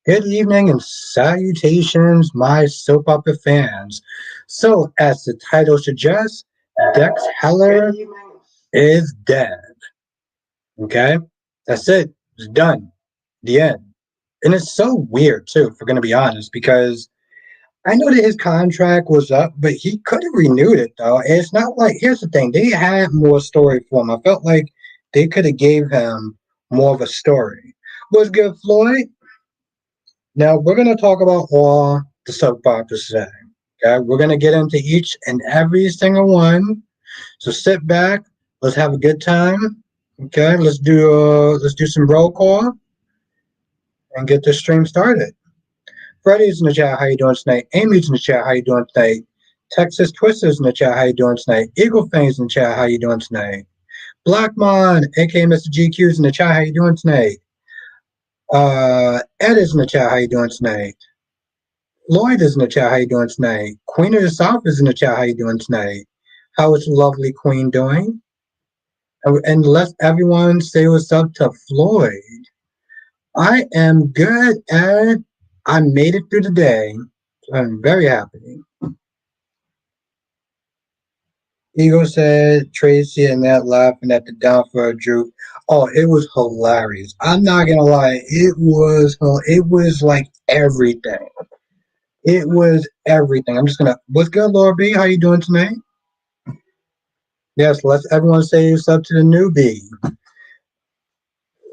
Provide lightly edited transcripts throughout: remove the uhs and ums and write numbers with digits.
Good evening and salutations, my soap opera fans. So, as the title suggests, Dex Heller is dead. Okay? That's it. It's done. The end. And it's so weird, too, if we're going to be honest, because I know that his contract was up, but he could have renewed it, though. And it's not like, here's the thing, they had more story for him. I felt like they could have gave him more of a story. What's good, Floyd? Now we're going to talk about all the soap operas today. Okay, we're going to get into each and every single one. So sit back, let's have a good time. Okay, let's do some roll call and get this stream started. Freddie's in the chat. How you doing tonight? Amy's in the chat. How you doing tonight? Texas Twisters in the chat. How you doing tonight? Eagle Fangs in the chat. How you doing tonight? Blackmon, aka Mr. GQ's in the chat. How you doing tonight? Ed is in the chat. How you doing tonight? Lloyd is in the chat. How you doing tonight? Queen of the South is in the chat. How you doing tonight? How is the lovely Queen doing? And let everyone say what's up to Floyd. I am good, Ed. I made it through the day. I'm very happy. Ego said Tracy and Matt laughing at the downfall of Drew. Oh, it was hilarious. I'm not gonna lie. It was like everything. It was everything. I'm just gonna. What's good, Laura B? How you doing tonight? Yes, let's everyone say what's up to the newbie.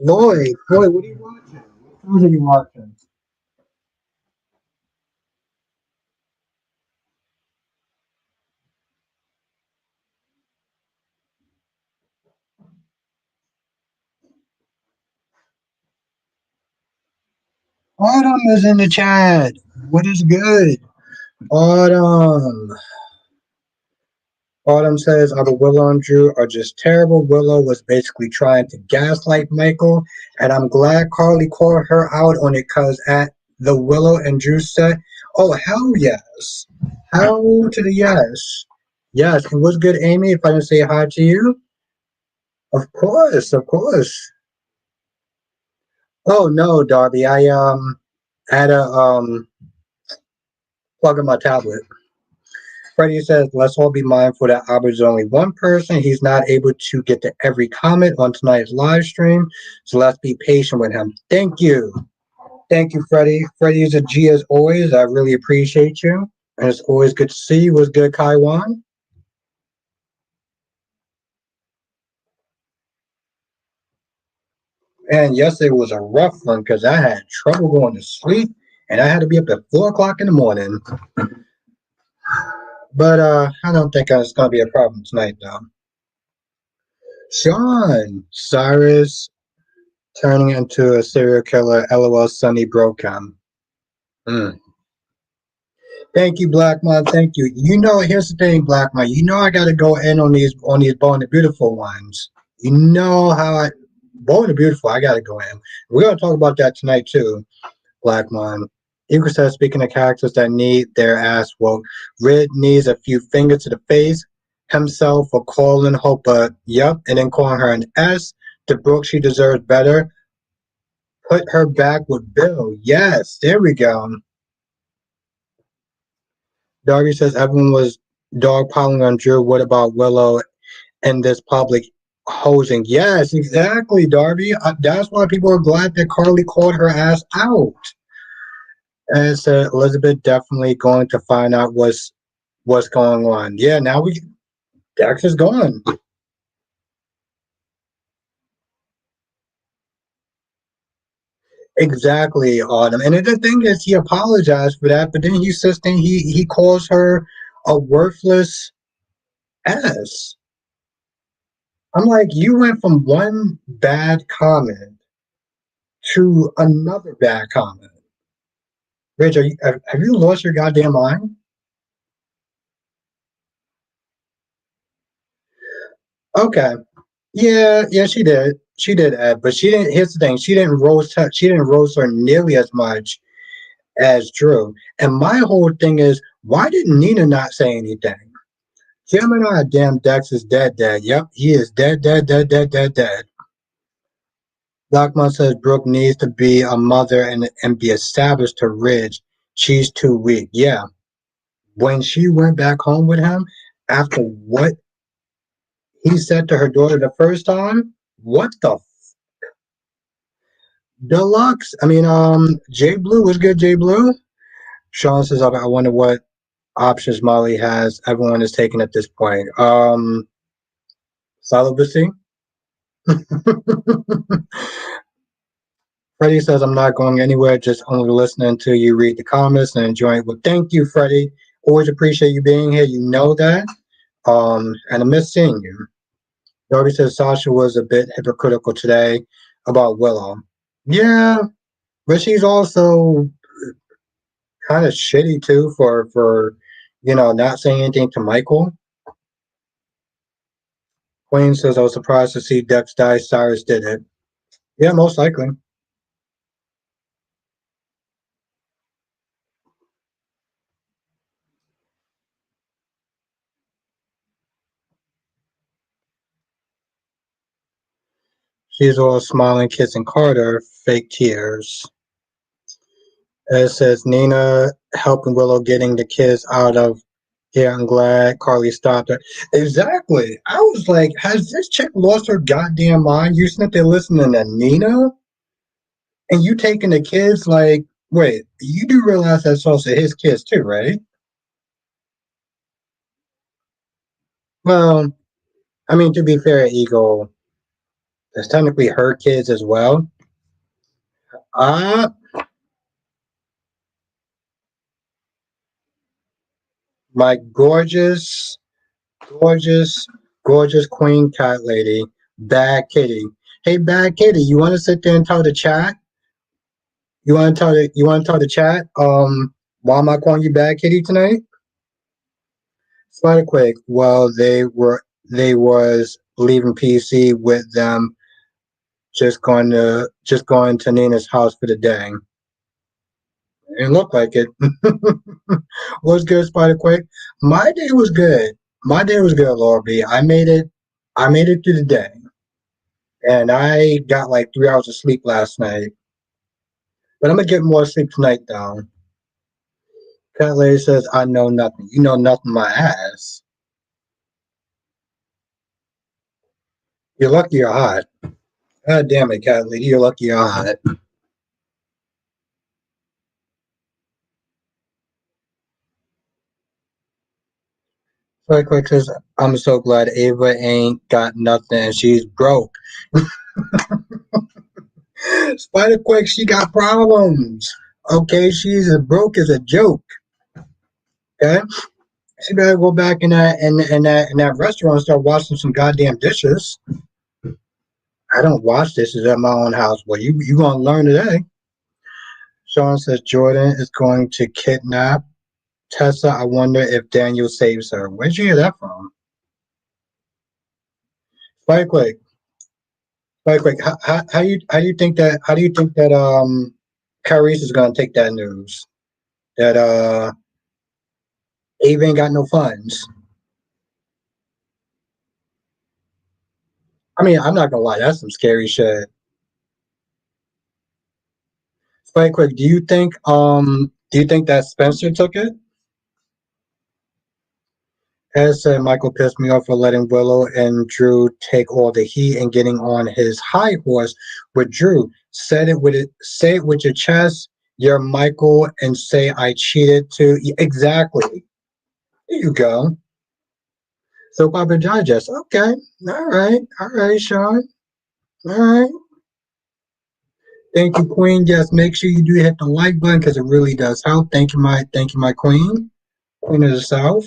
Lloyd, what are you watching? What shows are you watching? Autumn is in the chat. What is good? Autumn. Autumn says either Willow and Drew are just terrible. Willow was basically trying to gaslight Michael, and I'm glad Carly called her out on it because at the Willow and Drew set, oh, hell yes. Hell to the yes. Yes, and what's good, Amy, if I didn't say hi to you? Of course, of course. Oh no, Darby, I had a plug in my tablet. Freddie says, let's all be mindful that Albert's only one person. He's not able to get to every comment on tonight's live stream. So let's be patient with him. Thank you. Thank you, Freddie. Freddie is a G as always. I really appreciate you. And it's always good to see you. What's good, Kaiwan? And yesterday was a rough one because I had trouble going to sleep and I had to be up at 4 o'clock in the morning. But I don't think it's going to be a problem tonight, though. Sean, Cyrus, turning into a serial killer. LOL, Sunny Brocom. Mm. Thank you, Blackmon. Thank you. You know, here's the thing, Blackmon. You know I got to go in on these Born the Beautiful ones. You know how I Born the Beautiful. I got to go in. We're gonna talk about that tonight too, Blackmon. Eagle says, speaking of characters that need their ass woke, Rid needs a few fingers to the face himself for calling Hope a yup and then calling her an S. To Brooke, she deserves better. Put her back with Bill. Yes, there we go. Darby says everyone was dogpiling on Drew. What about Willow and this public hosing? Yes, exactly, Darby. That's why people are glad that Carly called her ass out. And said Elizabeth definitely going to find out what's going on. Yeah, now Dax is gone. Exactly, Autumn. And the thing is, he apologized for that, but then he says he calls her a worthless ass. I'm like, you went from one bad comment to another bad comment. Rich, have you lost your goddamn mind? Okay. Yeah, she did. She did, Ed, but she didn't. Here's the thing: she didn't roast her. She didn't roast her nearly as much as Drew. And my whole thing is, why did Nina not say anything? Gemini, damn Dex is dead. Yep, he is dead. Blackmon says Brooke needs to be a mother and be established to Ridge. She's too weak. Yeah. When she went back home with him, after what he said to her daughter the first time, what the deluxe? I mean, Jay Blue was good. Jay Blue. Sean says, I wonder what options Molly has. Everyone is taking at this point. Celibacy. Freddie says, I'm not going anywhere, just only listening until you read the comments and enjoying it. Well, thank you, Freddie. Always appreciate you being here. You know that. And I miss seeing you. Darby says Sasha was a bit hypocritical today about Willow. Yeah, but she's also kind of shitty too for not saying anything to Michael. Queen says I was surprised to see Dex die. Cyrus did it. Yeah, most likely. She's all smiling, kissing Carter, fake tears. It says Nina helping Willow getting the kids out of here. I'm glad Carly stopped her. Exactly. I was like, has this chick lost her goddamn mind? You sitting there listening to Nina and you taking the kids like, wait, you do realize that's also his kids too, right? Well, I mean, to be fair, Eagle, it's technically her kids as well. Uh, my gorgeous, gorgeous queen cat lady, Bad Kitty. Hey, Bad Kitty, you want to sit there and tell the chat? You want to tell the chat? Why am I calling you Bad Kitty tonight? Slight quick. Well, they was leaving PC with them, just going to Nina's house for the day. It looked like it. Was good, Spider Quick. My day was good. My day was good, Laura B. I made it. I made it through the day, and I got like 3 hours of sleep last night. But I'm gonna get more sleep tonight, though. Cat lady says, "I know nothing. You know nothing, my ass. You're lucky you're hot. God damn it, cat lady. You're lucky you're hot." Spider Quick says, "I'm so glad Ava ain't got nothing and she's broke." Spider Quick, she got problems. Okay, she's as broke as a joke. Okay, she better go back in that restaurant and start washing some goddamn dishes. I don't wash dishes at my own house. Well, you gonna learn today. Sean says Jordan is going to kidnap Tessa. I wonder if Daniel saves her. Where'd you hear that from? Spike quick, Spike quick. How do you think that Carice is gonna take that news that Ava ain't got no funds? I mean, I'm not gonna lie, that's some scary shit. Spike quick. Do you think that Spencer took it? As said, Michael pissed me off for letting Willow and Drew take all the heat and getting on his high horse with Drew. Say it with your chest. You're Michael, and say I cheated too. Exactly. There you go. So Papa Digest. Okay. All right. All right, Sean. All right. Thank you, Queen. Yes, make sure you do hit the like button because it really does help. Thank you, my Queen. Queen of the South.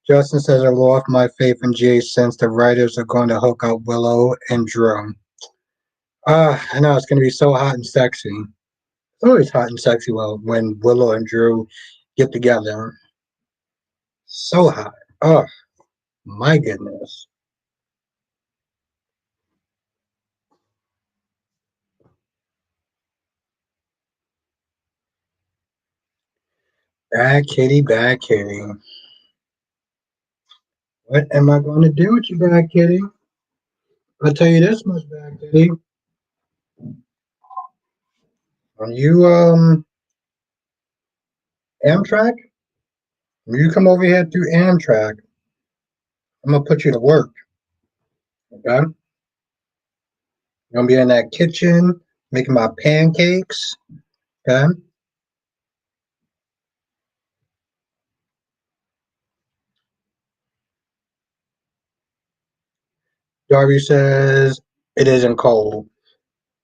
Justin says I lost my faith in Jay since the writers are going to hook up Willow and Drew. I know it's going to be so hot and sexy. It's always hot and sexy when Willow and Drew get together. So hot. Oh, my goodness. Bad kitty, bad kitty. What am I going to do with you, bad kitty? I'll tell you this much, back, Diddy. When you Amtrak, when you come over here through Amtrak, I'm gonna put you to work. Okay, you're gonna be in that kitchen making my pancakes. Okay, Darby says it isn't cold.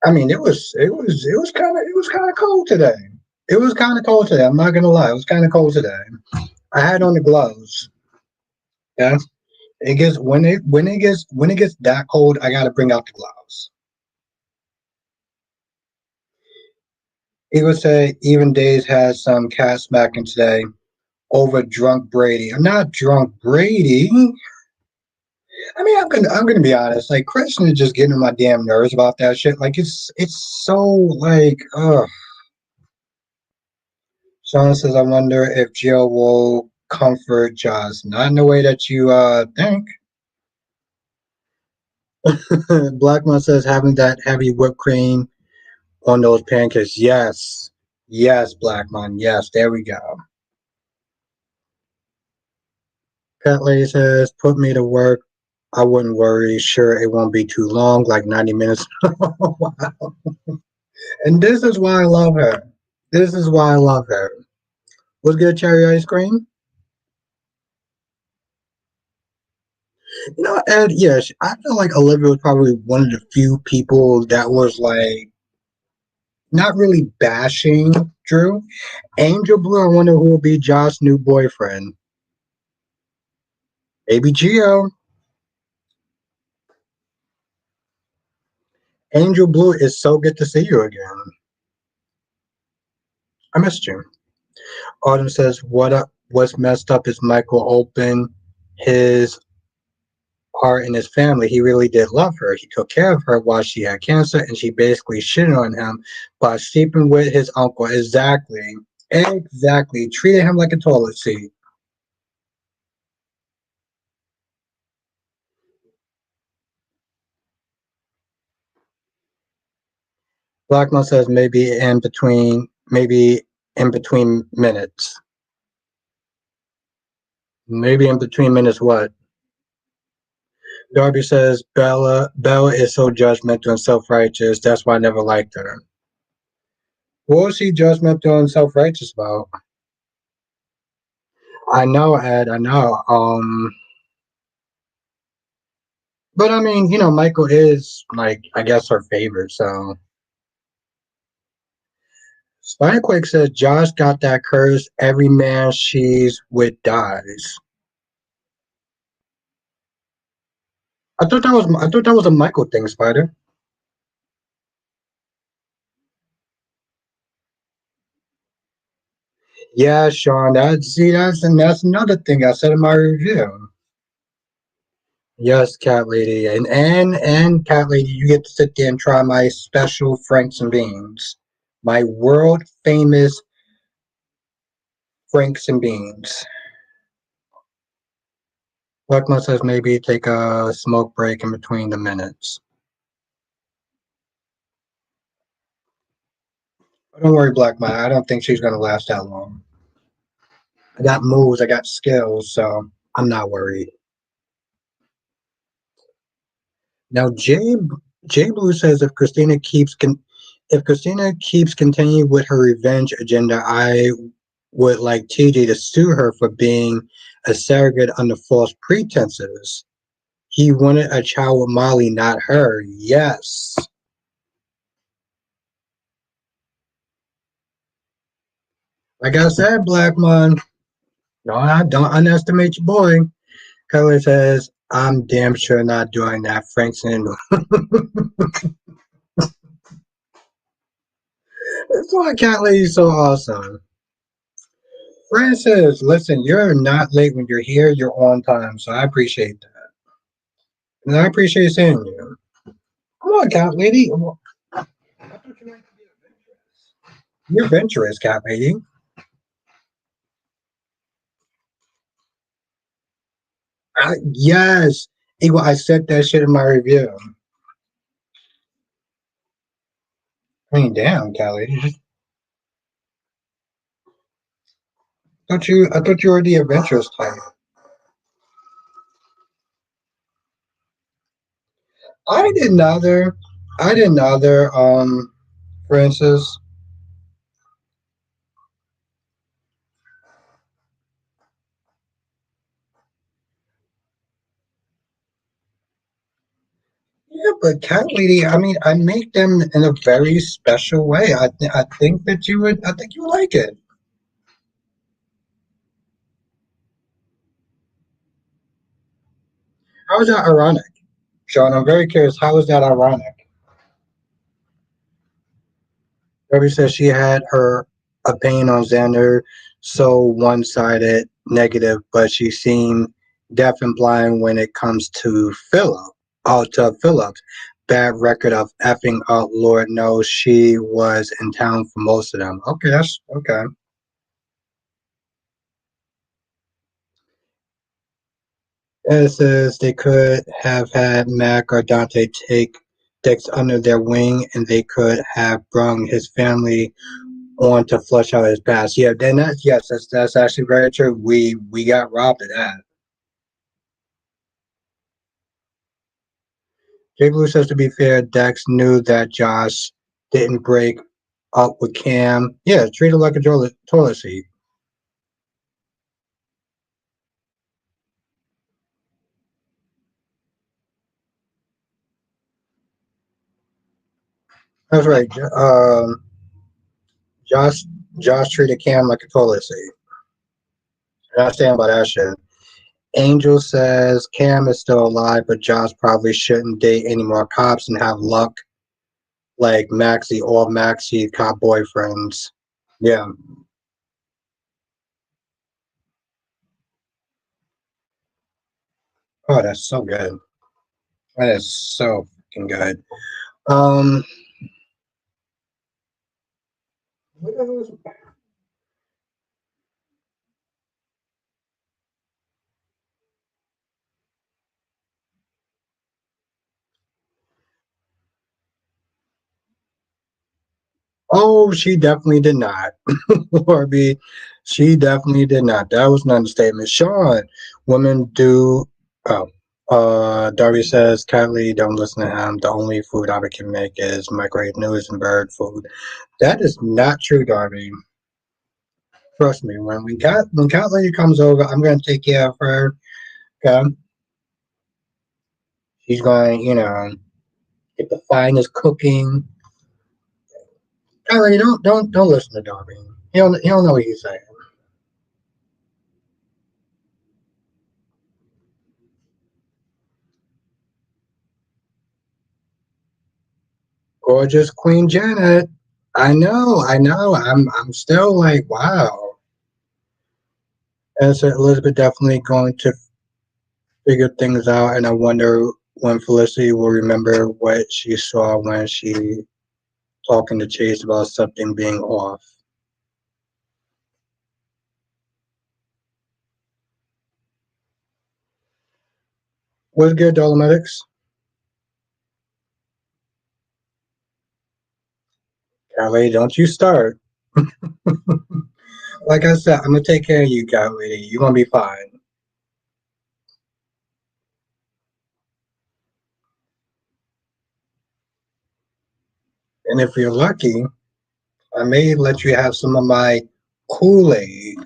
I mean, it was kind of cold today. It was kind of cold today. I'm not gonna lie, it was kind of cold today. I had on the gloves. Yeah, it gets when it gets that cold, I gotta bring out the gloves. He would say even Days has some cat smacking today over drunk Brady. I'm not drunk Brady. I mean, I'm gonna be honest. Like Christian is just getting on my damn nerves about that shit. Like it's so like ugh. Sean says, I wonder if Jill will comfort Joss. Not in the way that you think. Blackmon says having that heavy whipped cream on those pancakes. Yes. Yes, Blackmon. Yes, there we go. Cat Lady says, put me to work. I wouldn't worry. Sure, it won't be too long, like 90 minutes. Wow. And this is why I love her. This is why I love her. What's good, cherry ice cream? You know, and yes, I feel like Olivia was probably one of the few people that was like not really bashing Drew. Angel Blue, I wonder who will be Josh's new boyfriend. Maybe Gio. Angel Blue, it's so good to see you again. I missed you. Autumn says, "What up? What's messed up is Michael opened his heart and his family. He really did love her. He took care of her while she had cancer, and she basically shitted on him by sleeping with his uncle. Exactly, exactly. Treated him like a toilet seat." Blackmon says, maybe in between minutes. Maybe in between minutes, what? Darby says Bella is so judgmental and self-righteous. That's why I never liked her. What was she judgmental and self-righteous about? I know, Ed. I know. But I mean, Michael is like, I guess, her favorite. So Spinequake says Josh got that curse. Every man she's with dies. I thought that was a Michael thing, Spider. Yeah, Sean. That's another thing I said in my review. Yes, cat lady, and cat lady, you get to sit there and try my special Franks and beans, my world famous Franks and beans. Blackmon says maybe take a smoke break in between the minutes. Don't worry, Blackmon. I don't think she's gonna last that long. I got moves, I got skills, so I'm not worried. Now, Jay Blue says if Christina keeps continuing with her revenge agenda, I would like TJ to sue her for being a surrogate under false pretenses. He wanted a child with Molly, not her. Yes. Like I said, Black Man, don't underestimate your boy. Kelly says, I'm damn sure not doing that. Frankson. That's why Cat Lady's so awesome. Francis, listen, you're not late when you're here. You're on time, so I appreciate that. And I appreciate seeing you. Come on, Cat Lady. I thought you might be adventurous. You're adventurous, Cat Lady. Yes. Eagle, I said that shit in my review. I mean, damn, Callie. I thought you were the adventurous type. I did neither. I did neither. Francis. Yeah, but cat lady. I mean, I make them in a very special way. I think that you would. I think you would like it. How is that ironic, Sean? I'm very curious. How is that ironic? Debbie says she had her opinion on Xander so one-sided, negative, but she seemed deaf and blind when it comes to Philip. Oh, to Phillips. Bad record of effing up. Lord knows she was in town for most of them. Okay, that's okay. And it says they could have had Mac or Dante take Dex under their wing, and they could have brung his family on to flush out his past. Yeah, then that's yes, that's actually very true. We got robbed of that. Jay Blue says to be fair, Dex knew that Josh didn't break up with Cam. Yeah, treat it like a toilet seat. That's right. Josh Josh treated Cam like a toilet seat. And I stand by that shit. Angel says Cam is still alive, but Josh probably shouldn't date any more cops and have luck like Maxie or Maxie cop boyfriends. Yeah. Oh, that's so good. That is so fucking good. Um, what the hell is- oh, she definitely did not. Warby, she definitely did not. That was an understatement. Sean, women do. Oh, Darby says, Kylie, don't listen to him. The only food I can make is microwave noodles and bird food. That is not true, Darby. Trust me. Cat lady comes over, I'm gonna take care of her. Okay, she's going, get the finest cooking. Cat lady, don't listen to Darby. He don't know what he's saying. Gorgeous Queen Janet. I know. I'm still like, wow. And so Elizabeth definitely going to figure things out, and I wonder when Felicity will remember what she saw when she talking to Chase about something being off. What's good, Dolomitics? Callie, don't you start. Like I said, I'm gonna take care of you, Callie. You're gonna be fine. And if you're lucky, I may let you have some of my Kool-Aid.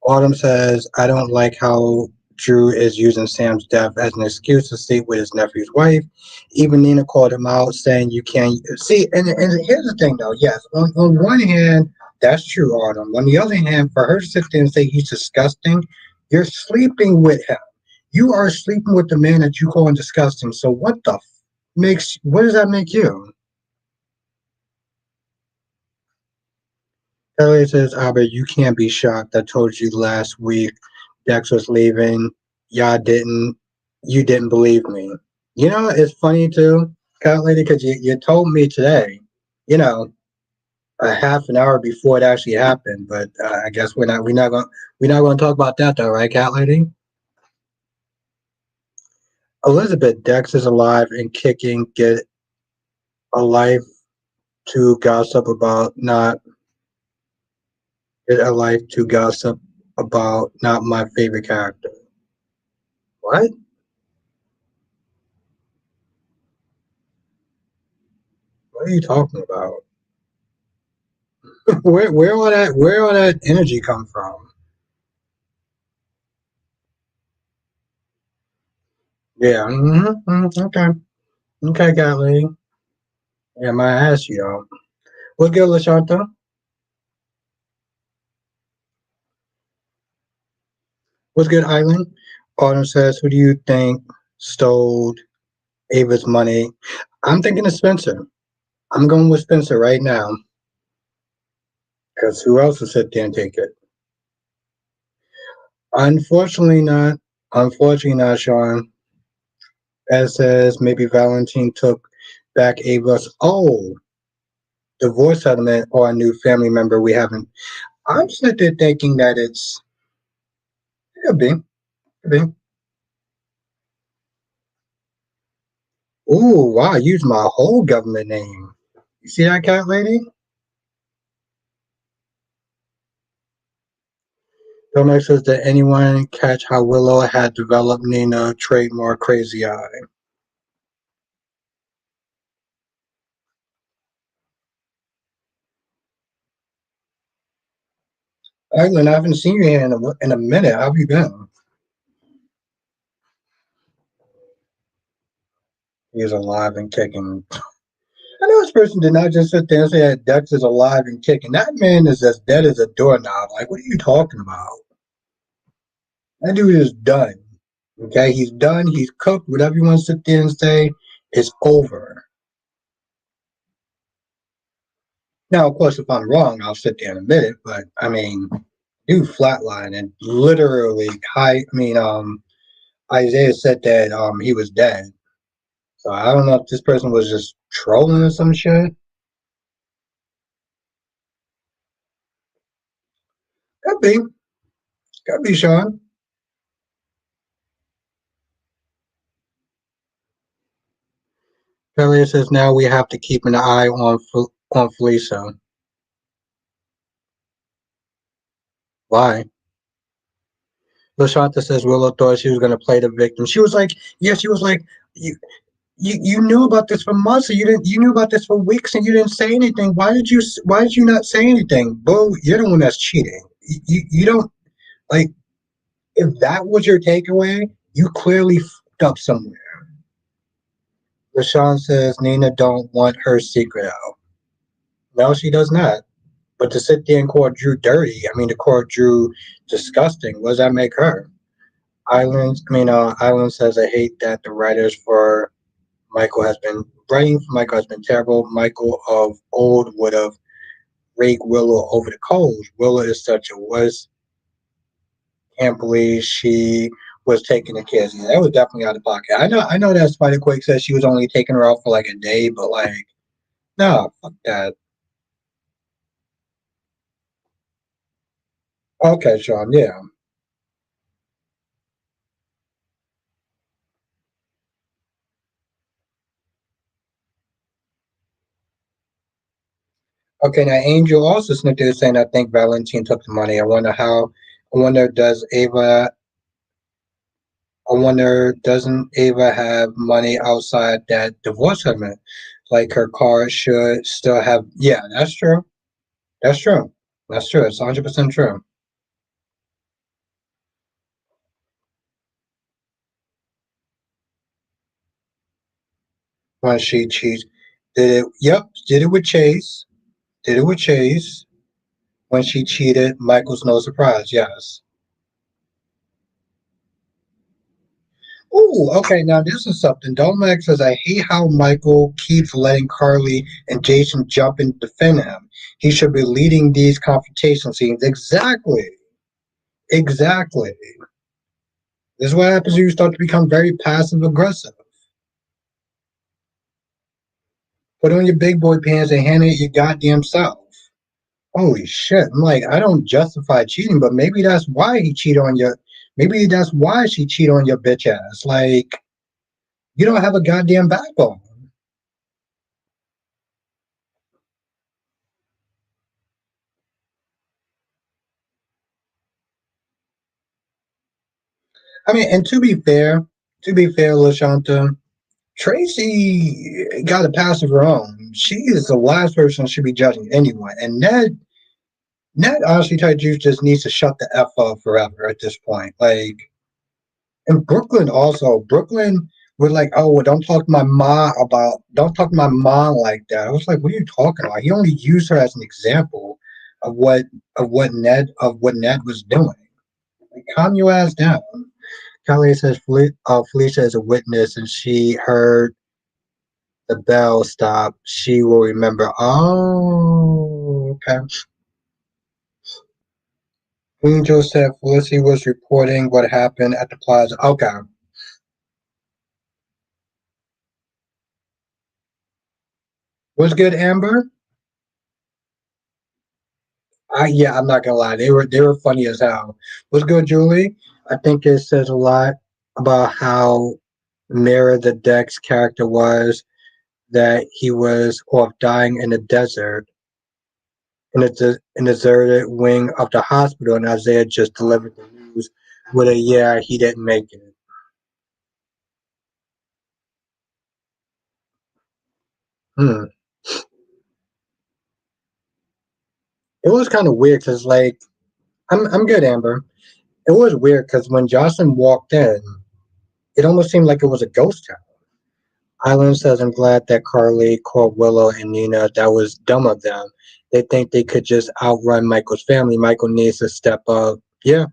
Autumn says, I don't like how Drew is using Sam's death as an excuse to sleep with his nephew's wife. Even Nina called him out, saying you can't see. And here's the thing, though. Yes, on one hand, that's true, Autumn. On the other hand, for her to sit there and say he's disgusting, you're sleeping with him. You are sleeping with the man that you call disgusting. So what does that make you? Elliot says, Albert, you can't be shocked. I told you last week Dex was leaving. Y'all didn't, you didn't believe me. It's funny too, Cat Lady, because you told me today, you know, a half an hour before it actually happened. But I guess we're not going to talk about that though, right, Cat Lady? Elizabeth, Dex is alive and kicking. Get a life. to gossip about not a life to gossip about not my favorite character. What? What are you talking about? Where all that energy come from? Yeah. Okay. Okay, got lady. Yeah, my ass, yo. What good, Lashanta? What's good, Island? Autumn says, who do you think stole Ava's money? I'm thinking of Spencer. I'm going with Spencer right now. Because who else will sit there and take it? Unfortunately not. Unfortunately not, Sean. As says maybe Valentine took back Ava's divorce settlement or a new family member we haven't. I'm sitting there thinking that could be. Could be. Ooh, wow, I used my whole government name. You see that cat lady? Tomek says, did anyone catch how Willow had developed Nina trademark crazy eye? Island, I haven't seen you here in a minute. How have you been? He is alive and kicking. I know this person did not just sit there and say that Dex is alive and kicking. That man is as dead as a doorknob. Like, what are you talking about? That dude is done. Okay, he's done. He's cooked. Whatever you want to sit there and say, it's over. Now, of course, if I'm wrong, I'll sit there and admit it. But I mean, dude flatlined and literally Isaiah said that he was dead. So I don't know if this person was just trolling or some shit. Could be. Could be, Sean. Kelly says now we have to keep an eye on Felicia. Why? Lashanta says Willow thought she was gonna play the victim. She was like, yeah, she was like, you knew about this for months, and you knew about this for weeks, and you didn't say anything. Why did you not say anything? Boo, you're the one that's cheating. You don't like if that was your takeaway, you clearly fucked up somewhere. Rashawn says Nina don't want her secret out. No, she does not. But to sit there and call Drew dirty, I mean to call Drew disgusting, what does that make her? Island says I hate that the writers for Michael has been terrible. Michael of old would have raked Willow over the coals. Willow is such a wuss. Can't believe she was taking the kids. Yeah, that was definitely out of pocket. I know that Spider Quake said she was only taking her out for like a day, but like, no, fuck that. Okay, Sean, yeah. Okay, now Angel also snipped it saying I think Valentine took the money. I wonder does Ava I wonder doesn't Ava have money outside that divorce settlement? Like her car should still have yeah, that's true. That's true. That's true. It's 100% true. When she cheats. Did it with Chase. Did it with Chase. When she cheated, Michael's no surprise, yes. Ooh, okay, now this is something. Domac says, I hate how Michael keeps letting Carly and Jason jump and defend him. He should be leading these confrontation scenes. Exactly. Exactly. This is what happens when you start to become very passive aggressive. Put on your big boy pants and hand it your goddamn self. Holy shit. I'm like, I don't justify cheating, but maybe that's why he cheated on your maybe that's why she cheated on your bitch ass. Like, you don't have a goddamn backbone. I mean, and to be fair, Lashanta, Tracy got a pass of her own. She is the last person who should be judging anyone. And Ned honestly, Ty Juice just needs to shut the F up forever at this point. Like, and Brooklyn also. Brooklyn was like, oh, well, don't talk to my mom like that. I was like, what are you talking about? He only used her as an example of of what Ned was doing. Like, calm your ass down. Kelly says Felicia is a witness and she heard the bell stop. She will remember. Oh, okay. Angel said Felicity was reporting what happened at the plaza. Okay. Was good, Amber? I'm not gonna lie. They were funny as hell. Was good, Julie? I think it says a lot about how mirror the Dex character was, that he was off dying in the desert in the deserted wing of the hospital, and Isaiah just delivered the news with a yeah, he didn't make it. Hmm. It was kind of weird because like I'm good, Amber. It was weird because when Jocelyn walked in, it almost seemed like it was a ghost town. Island says, I'm glad that Carly called Willow and Nina. That was dumb of them. They think they could just outrun Michael's family. Michael needs to step up. Yeah,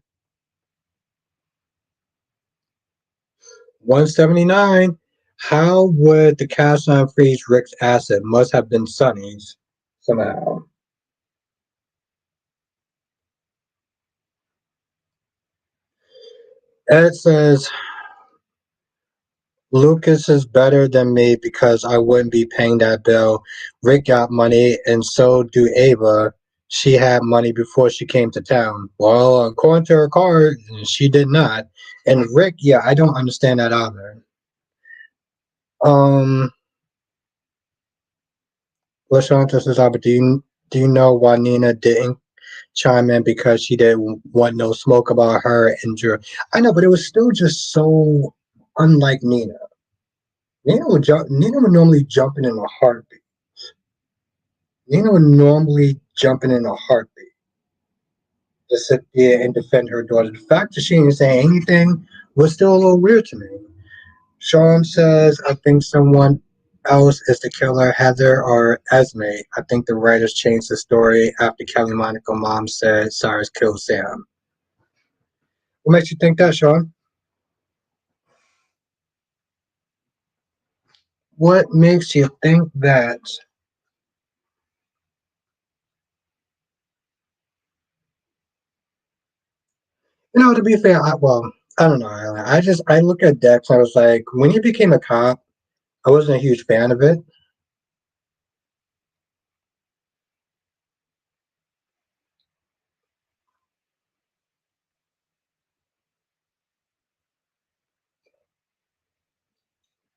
179. How would the cast on freeze Rick's acid? Must have been Sonny's somehow. Ed says, Lucas is better than me because I wouldn't be paying that bill. Rick got money, and so do Ava. She had money before she came to town. Well, according to her card, she did not. And Rick, yeah, I don't understand that either. Um, LaShanta says, but do you know why Nina didn't chime in because she didn't want no smoke about her and Drew? I know, but it was still just so unlike Nina. Nina would normally jump in a heartbeat. Nina would normally jump in a heartbeat to sit there and defend her daughter. The fact that she didn't say anything was still a little weird to me. Sean says, I think someone else is the killer, Heather or Esme. I think the writers changed the story after Kelly Monaco mom said Cyrus killed Sam. What makes you think that, Sean? What makes you think that? To be fair, I don't know. I look at Dex. I was like, when he became a cop, I wasn't a huge fan of it.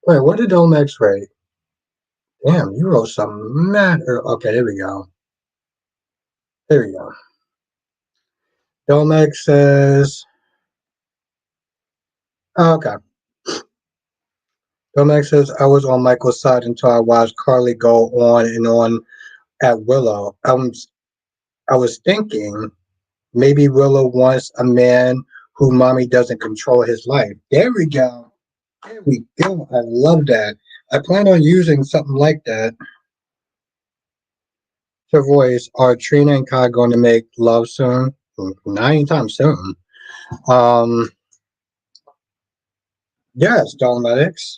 Wait, what did Olmecs rate? Damn, you wrote some mad. Okay, there we go. There we go. Dolmex says, okay. Dolmex says, I was on Michael's side until I watched Carly go on and on at Willow. I was thinking maybe Willow wants a man who mommy doesn't control his life. There we go. There we go. I love that. I plan on using something like that. Her voice, are Trina and Kai going to make love soon? Not anytime soon. Um, yes, Dolmetics.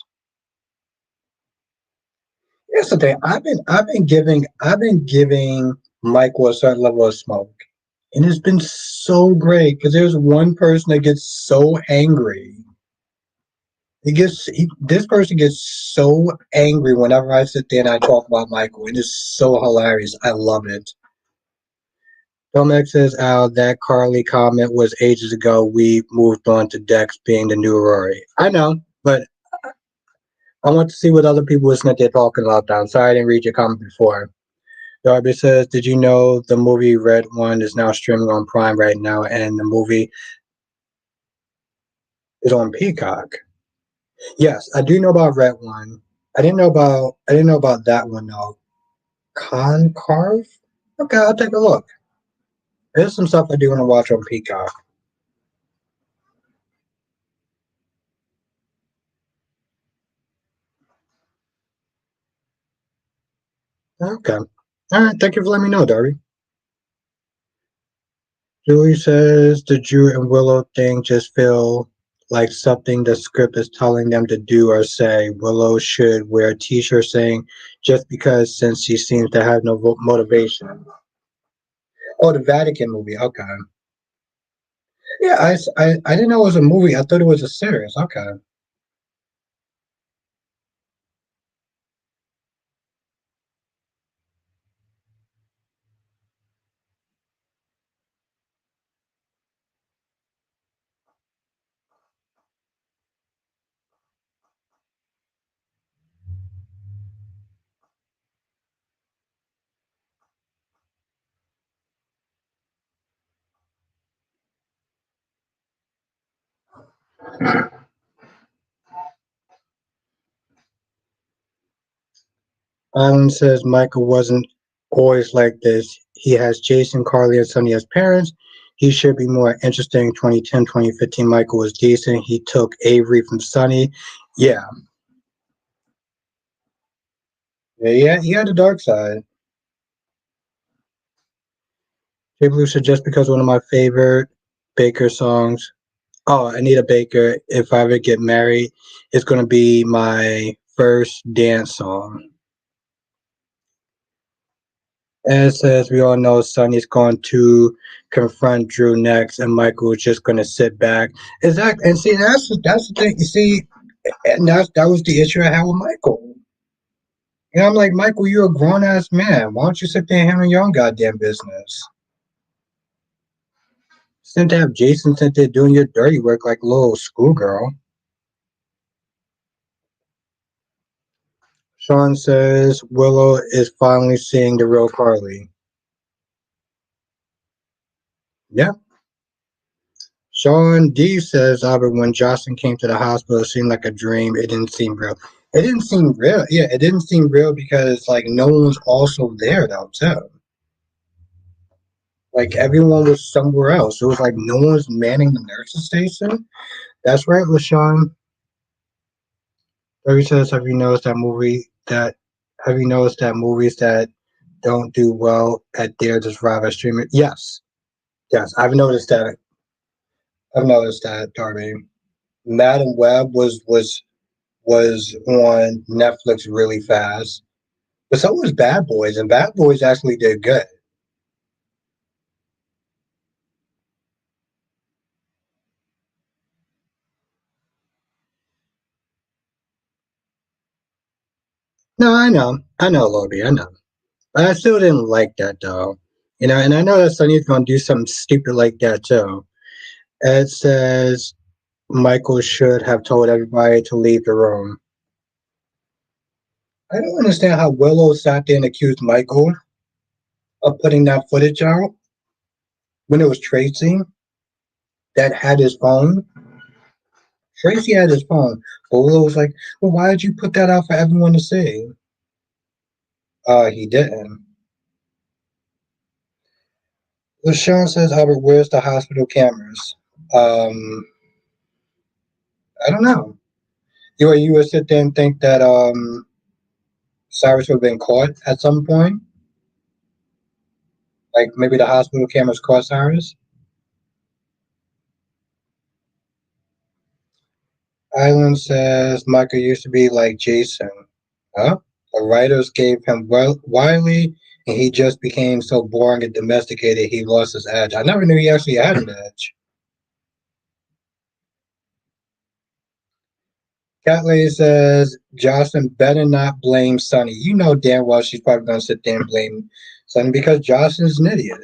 Here's the thing. I've been giving Michael a certain level of smoke. And it's been so great because there's one person that gets so angry. This person gets so angry whenever I sit there and I talk about Michael. It is so hilarious. I love it. Tomek says, Al, that Carly comment was ages ago. We moved on to Dex being the new Rory. I know, but I want to see what other people are sitting there talking about that. I'm sorry I didn't read your comment before. Darby says, did you know the movie Red One is now streaming on Prime right now? And the movie Is on Peacock. Yes, I do know about Red One. I didn't know about that one though. Concarve? Okay, I'll take a look. There's some stuff I do want to watch on Peacock. Okay. All right, thank you for letting me know, Darby. Julie says the Drew and Willow thing just feel like something the script is telling them to do or say. Willow should wear a t-shirt saying just because since she seems to have no motivation. Oh, the Vatican movie. Okay. Yeah, I didn't know it was a movie. I thought it was a series. Okay. Alan says Michael wasn't always like this. He has Jason, Carly, and Sonny as parents. He should be more interesting. 2010, 2015, Michael was decent. He took Avery from Sonny. Yeah. Yeah, he had the dark side. Jay Blue said just because one of my favorite Baker songs. Oh, Anita Baker, If I Ever Get Married, is going to be my first dance song. And it says we all know Sonny's going to confront Drew next, and Michael is just going to sit back. Exactly, and see that's the thing. You see, and that was the issue I had with Michael. And I'm like, Michael, you're a grown ass man. Why don't you sit there and handle your own goddamn business? Instead to have Jason sit there doing your dirty work like a little schoolgirl. Sean says Willow is finally seeing the real Carly. Yeah. Sean D says, Albert, when Jocelyn came to the hospital, it seemed like a dream. It didn't seem real. It didn't seem real. Yeah, it didn't seem real because like no one was also there though too. Like everyone was somewhere else. It was like no one was manning the nurses station. That's right, LaShawn. Larry says, have you noticed that movies that don't do well at their just rather streaming? Yes. Yes. I've noticed that, Darby. Madam Web was on Netflix really fast. But so was Bad Boys, and Bad Boys actually did good. No, I know, Lobby, I know. But I still didn't like that though. And I know that Sonny's gonna do something stupid like that too. Ed says Michael should have told everybody to leave the room. I don't understand how Willow sat there and accused Michael of putting that footage out when it was Tracy that had his phone. Tracy had his phone. But Willow was like, well, why did you put that out for everyone to see? He didn't. LaShawn says, Albert, where's the hospital cameras? Um, I don't know. You would sit there and think that Cyrus would have been caught at some point? Like maybe the hospital cameras caught Cyrus? Island says Michael used to be like Jason. Huh? The writers gave him Wiley, and he just became so boring and domesticated he lost his edge. I never knew he actually had an edge. Cat Lady says Jocelyn better not blame Sonny. You know damn well she's probably gonna sit there and blame Sonny because Jocelyn's an idiot.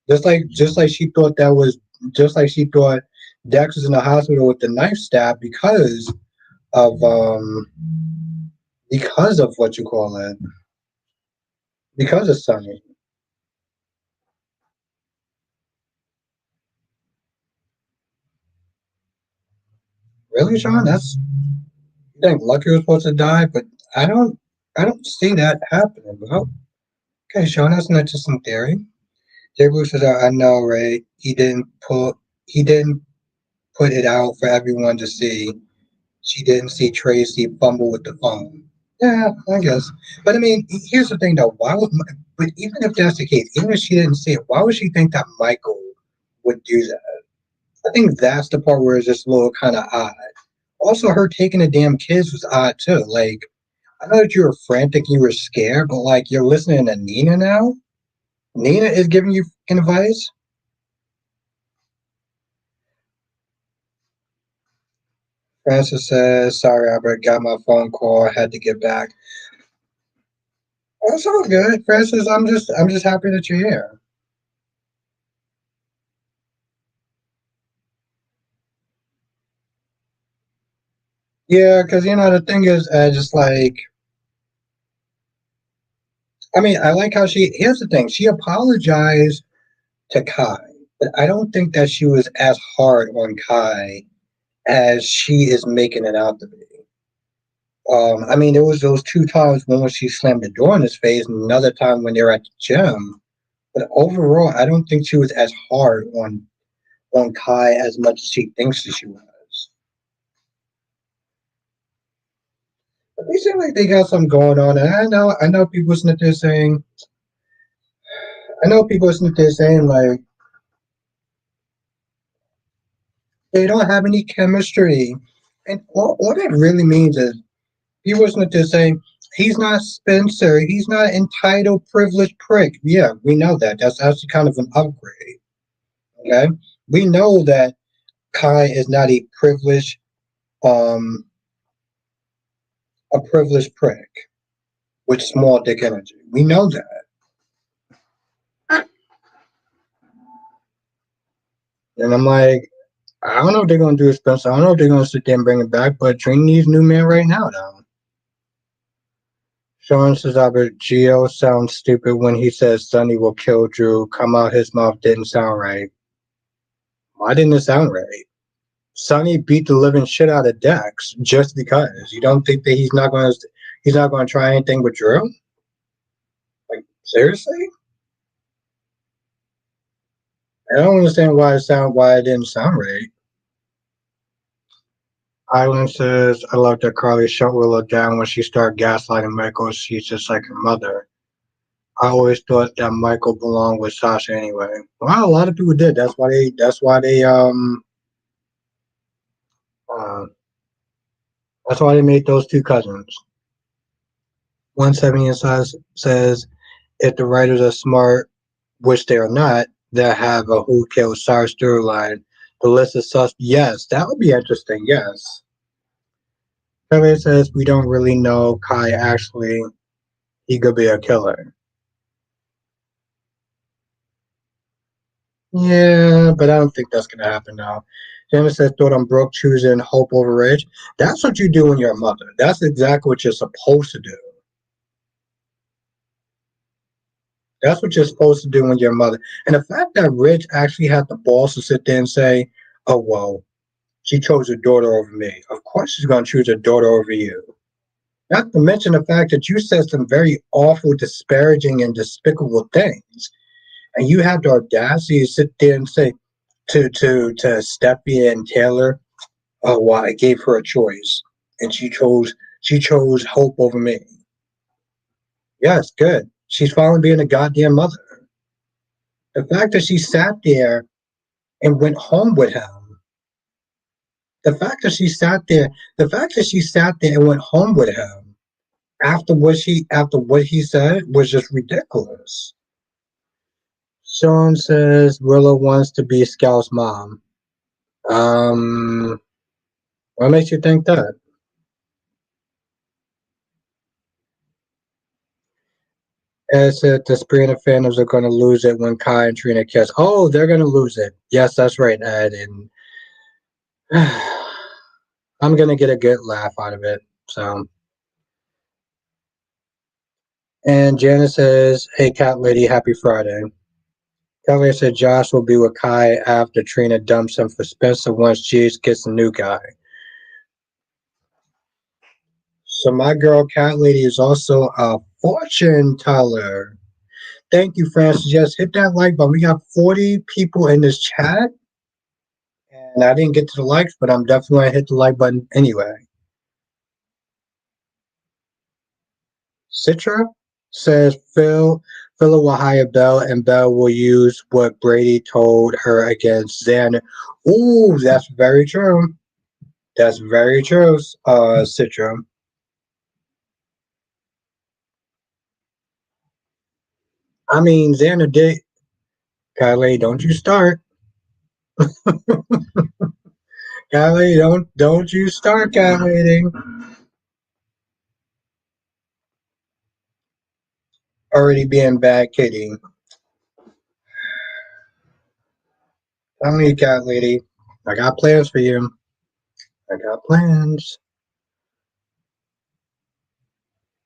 Just like she thought Dex was in the hospital with the knife stab of because of what you call it. Because of Sonny. Really, Sean? You think Lucky was supposed to die, but I don't I don't see that happening. Well, okay, Sean, that's an interesting theory. Jay Bruce says, I know, right? He didn't put it out for everyone to see. She didn't see Tracy fumble with the phone. Yeah, I guess. But I mean, here's the thing though. But even if that's the case, even if she didn't see it, why would she think that Michael would do that? I think that's the part where it's just a little kind of odd. Also, her taking the damn kids was odd too. Like, I know that you were frantic, you were scared, but like, you're listening to Nina now. Nina is giving you advice. Francis says, "Sorry, Albert, got my phone call. I had to get back." That's all good, Francis. I'm just happy that you're here. Yeah, because the thing is, just like I mean, I like how she. Here's the thing: she apologized to Kai, but I don't think that she was as hard on Kai as she is making it out to be. I mean, there was those two times, one when she slammed the door in his face, and another time when they were at the gym. But overall, I don't think she was as hard on Kai as much as she thinks that she was. But they seem like they got something going on, and I know people sitting there saying, I know people sitting there saying like they don't have any chemistry, and all that really means is people sitting there saying he's not Spencer, he's not an entitled, privileged prick. Yeah, we know that. That's actually kind of an upgrade. Okay, we know that Kai is not um a privileged prick with small dick energy. We know that. And I'm like, I don't know what they're gonna do with Spencer. I don't know if they're gonna sit there and bring it back, but Trini needs new man right now though. Sean says Albert Geo sounds stupid when he says Sonny will kill Drew. Come out his mouth didn't sound right. Why didn't it sound right? Sonny beat the living shit out of Dex just because. You don't think that he's not gonna try anything with Drew? Like seriously? I don't understand why it didn't sound right. Island says, I love that Carly shut Willow down when she started gaslighting Michael. She's just like her mother. I always thought that Michael belonged with Sasha anyway. Well, a lot of people did. Uh, that's why they made those two cousins. 170 says, if the writers are smart, which they are not, they'll have a who killed Cyrus storyline. The list of sus. Yes, that would be interesting. Yes. Kevin says, we don't really know Kai actually. He could be a killer. Yeah, but I don't think that's gonna happen now. Janice says, "Thought I'm broke, choosing hope over rich." That's what you do when you're a mother. That's exactly what you're supposed to do. That's what you're supposed to do when you're a mother. And the fact that Rich actually had the balls to sit there and say, "Oh well, she chose her daughter over me. Of course, she's gonna choose her daughter over you." Not to mention the fact that you said some very awful, disparaging, and despicable things, and you have the audacity to sit there and say to Steffi and Taylor, oh, well, I gave her a choice, and she chose hope over me. Yes, good. She's finally being a goddamn mother. The fact that she sat there and went home with him. The fact that she sat there. The fact that she sat there and went home with him after what he said was just ridiculous. Sean says Willow wants to be Scout's mom. What makes you think that? Ed said the Sabrina fandoms are going to lose it when Kai and Trina kiss. Oh, they're going to lose it. Yes, that's right, Ed. And I'm going to get a good laugh out of it. So, and Janice says, "Hey, Cat Lady, happy Friday." Cat Lady said Josh will be with Kai after Trina dumps him for Spencer once Jeeves gets a new guy. So my girl cat lady is also a fortune teller. Thank you, Francis. Just hit that like button. We got 40 people in this chat, and I didn't get to the likes, but I'm definitely gonna hit the like button anyway. Citra says Phil will hire Bell, and Bell will use what Brady told her against Xander. Ooh, that's very true. That's very true, Citra. I mean, Xander did. Kylie, don't you start. Kylie, don't you start, Kylie. Already being bad kitty. Tell me, cat lady. I got plans for you. I got plans.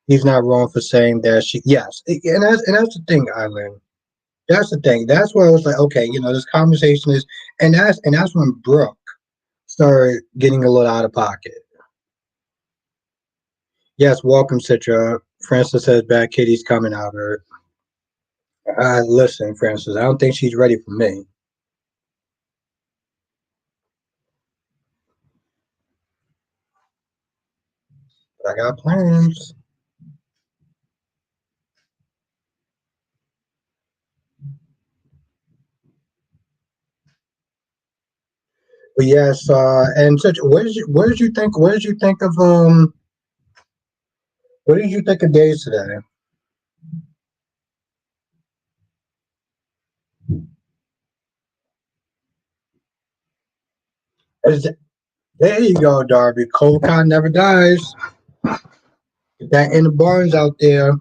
He's not wrong for saying that she. Yes, and that's the thing, Eileen. That's the thing. That's where I was like, okay, this conversation is, and that's when Brooke started getting a little out of pocket. Yes, welcome, Citra. Francis says bad kitty's coming out of her. Listen, Francis, I don't think she's ready for me, but I got plans. But yes, and such. What did you think of What did you think of days today? Is There you go, Darby. Cold Con never dies. Get that in the barns out there.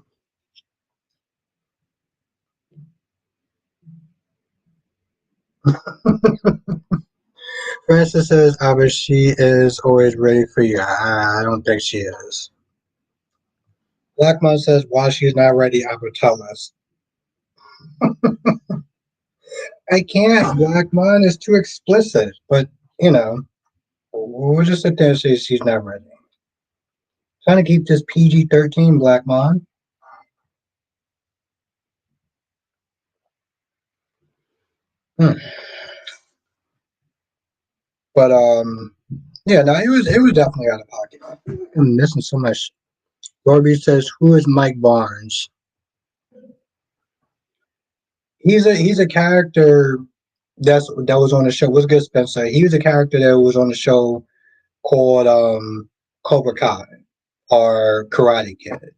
Francis says, I bet she is always ready for you. I don't think she is. Blackmon says, while she's not ready, I will tell us. I can't. Blackmon is too explicit. But, you know, we'll just sit there and say she's not ready. Trying to keep this PG-13, Blackmon. Hmm. But, yeah, no, it was definitely out of pocket. I'm missing so much. Darby says, who is Mike Barnes? He's a character that was on the show. What's good, Spencer? He was a character that was on the show called Cobra Kai or Karate Kid.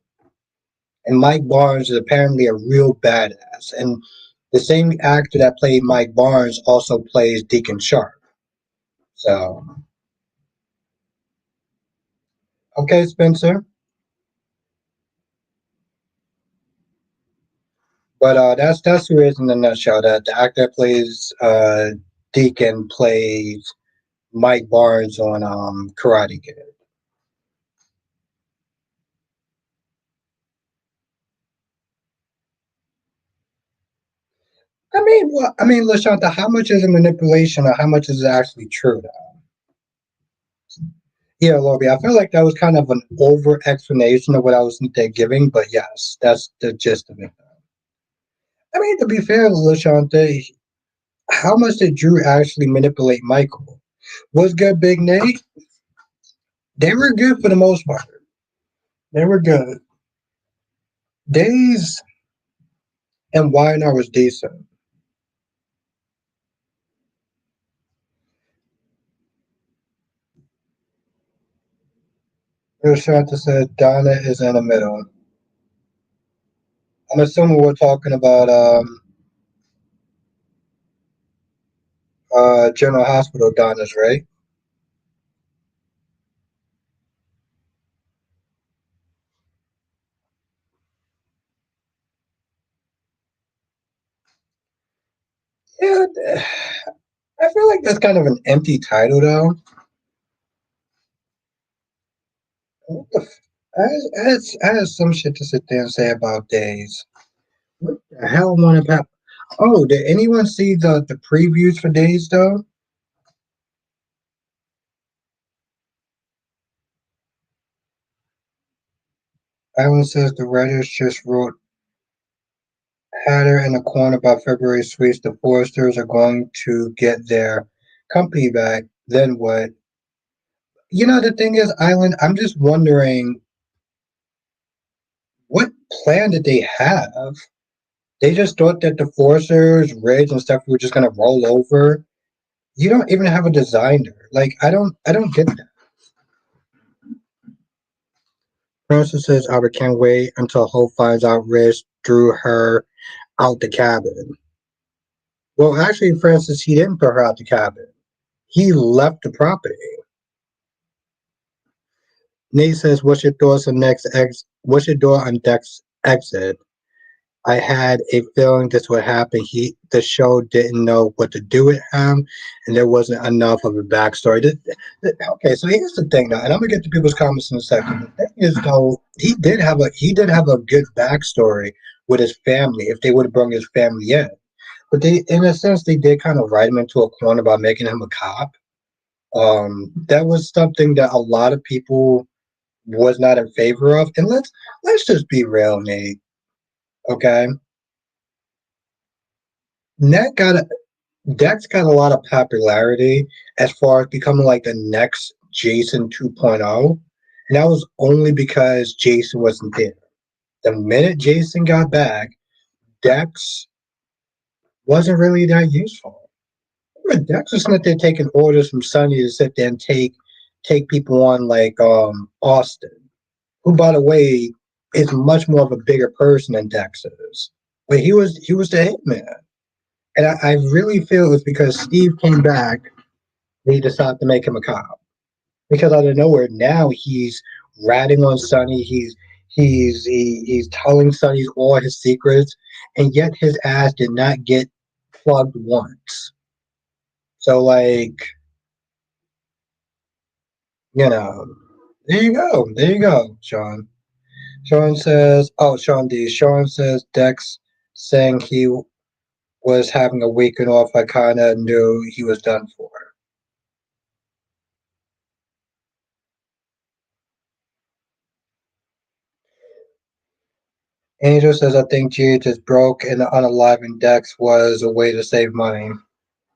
And Mike Barnes is apparently a real badass. And the same actor that played Mike Barnes also plays Deacon Sharp. So okay, Spencer. But that's who it is in a nutshell. That the actor that plays Deacon plays Mike Barnes on Karate Kid. LaShanta, how much is a manipulation or how much is actually true? Yeah, Lobby, I feel like that was kind of an over explanation of what I was giving, but yes, that's the gist of it. To be fair, LaShanta, how much did Drew actually manipulate Michael? Was good, Big Nate? They were good for the most part. They were good. Days and Weiner was decent. LaShanta said Donna is in the middle. I'm assuming we're talking about General Hospital Donna's, right? Yeah, I feel like that's kind of an empty title, though. What the I had some shit to sit there and say about Days. What the hell wanted to happen? Oh, did anyone see the previews for Days, though? Island says the writers just wrote had her in the corner by February sweeps. The Foresters are going to get their company back. Then what? The thing is, Island, I'm just wondering what plan did they have? They just thought that the Foresters, Ridge, and stuff were just gonna roll over. You don't even have a designer. Like, I don't get that. Francis says Albert can't wait until Hope finds out Ridge drew her out the cabin. Well, actually, Francis, he didn't put her out the cabin. He left the property. Nate says, "What's your thoughts on next ex? What's your thought on Dex exit? I had a feeling this would happen. The show didn't know what to do with him, and there wasn't enough of a backstory." Okay, so here's the thing, now, and I'm gonna get to people's comments in a second. The thing is, though, he did have a good backstory with his family. If they would have brought his family in, but they, in a sense, they did kind of write him into a corner by making him a cop. That was something that a lot of people was not in favor of. And let's just be real, Nate. Okay, Net got a, Dex got a lot of popularity as far as becoming like the next Jason 2.0, and that was only because Jason wasn't there. The minute Jason got back, Dex wasn't really that useful. Remember, Dex was not there taking orders from Sonny to sit there and take people on like Austin, who, by the way, is much more of a bigger person than Dex is. But he was the hitman. And I really feel it's because Steve came back, they decided to make him a cop. Because out of nowhere, now he's ratting on Sonny. He's telling Sonny all his secrets, and yet his ass did not get plugged once. So like, you know, there you go, Sean. Sean says, oh, Sean D. Sean says Dex saying he was having a weekend off. I kind of knew he was done for. Angel says, I think GH is broke and the unaliving Dex was a way to save money.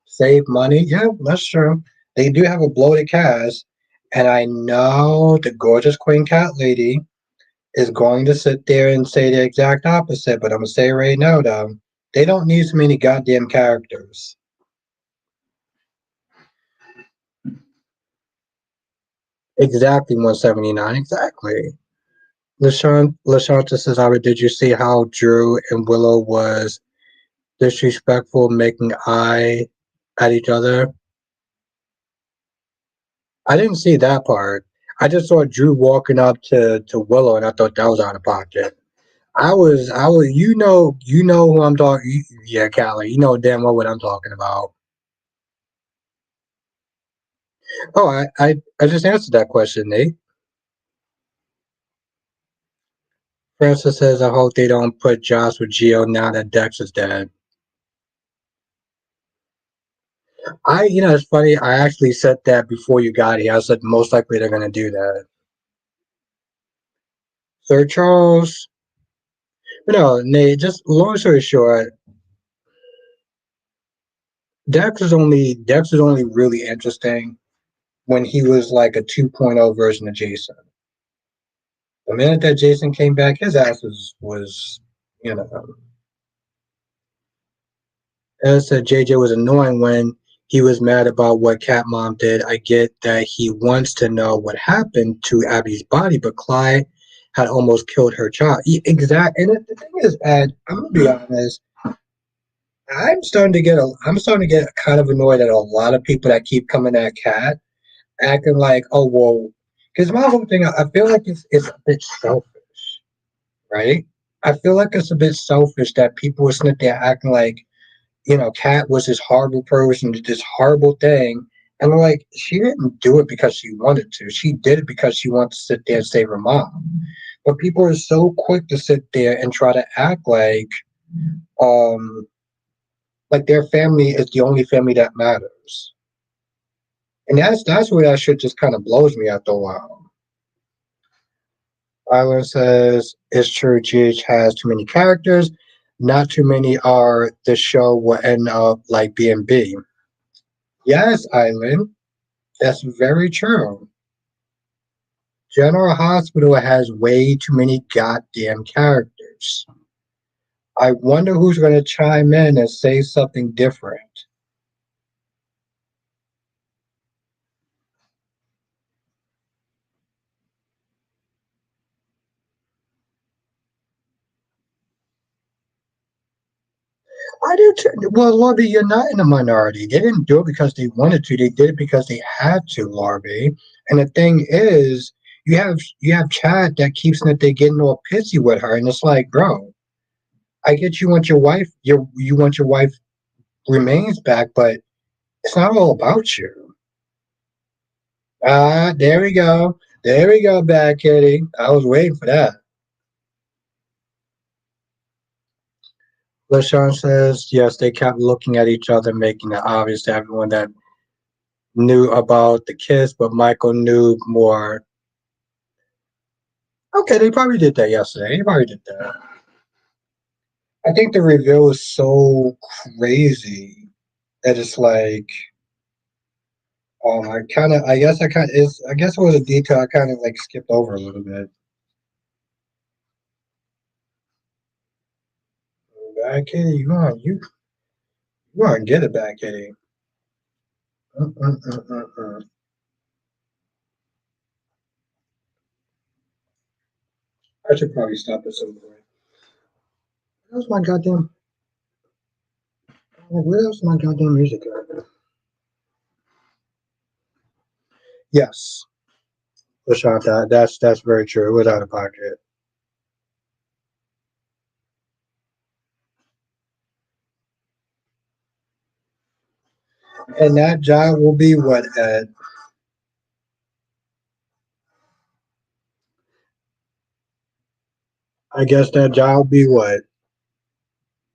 Save money? Yeah, that's true. They do have a bloated cast, and I know the gorgeous Queen Cat Lady is going to sit there and say the exact opposite, but I'm going to say right now, though, they don't need so many goddamn characters. Exactly 179, exactly. LaShanta says, Albert, did you see how Drew and Willow was disrespectful, making eye at each other? I didn't see that part. I just saw Drew walking up to Willow, and I thought that was out of pocket. I was. You know who I'm talking. Yeah, Callie, you know damn well what I'm talking about. Oh, I just answered that question, Nate. Francis says, I hope they don't put Josh with Geo now that Dex is dead. It's funny. I actually said that before you got here. I said most likely they're gonna do that. Sir Charles, Nate. Just long story short, Dex is only really interesting when he was like a 2.0 version of Jason. The minute that Jason came back, his ass was you know. As I said, JJ was annoying when he was mad about what Cat Mom did. I get that he wants to know what happened to Abby's body, but Clyde had almost killed her child. Exactly. And the thing is, Ed, I'm gonna be honest. I'm starting to get kind of annoyed at a lot of people that keep coming at Cat, acting like, oh well, because my whole thing, I feel like it's a bit selfish, right? I feel like it's a bit selfish that people are sitting there acting like, Kat was this horrible person, did this horrible thing. And I'm like, she didn't do it because she wanted to. She did it because she wanted to sit there and save her mom. But people are so quick to sit there and try to act um, like their family is the only family that matters. And that's where that shit just kind of blows me after a while. Island says it's true. GH has too many characters. Not too many are. The show will end up like B&B. Yes, Island. That's very true. General Hospital has way too many goddamn characters. I wonder who's going to chime in and say something different. I do too. Well, Larby, you're not in a minority. They didn't do it because they wanted to. They did it because they had to, Larby. And the thing is, you have Chad that keeps that they getting all pissy with her, and it's like, bro, I get you want your wife, you want your wife remains back, but it's not all about you. Ah, there we go. There we go, Bad Kitty. I was waiting for that. LaShawn says, yes, they kept looking at each other, making it obvious to everyone that knew about the kiss, but Michael knew more. Okay, they probably did that yesterday. They probably did that. I think the reveal is so crazy that it's like, I guess it was a detail I kind of like skipped over a little bit. Bad Kitty, you want to get it, Bad Kitty. Mm-mm-mm-mm-mm. I should probably stop at some point. Where's my goddamn? Where else my goddamn music at? Yes, Lashanta, that's very true. It was out of pocket, and that job will be what at. I guess that job will be what?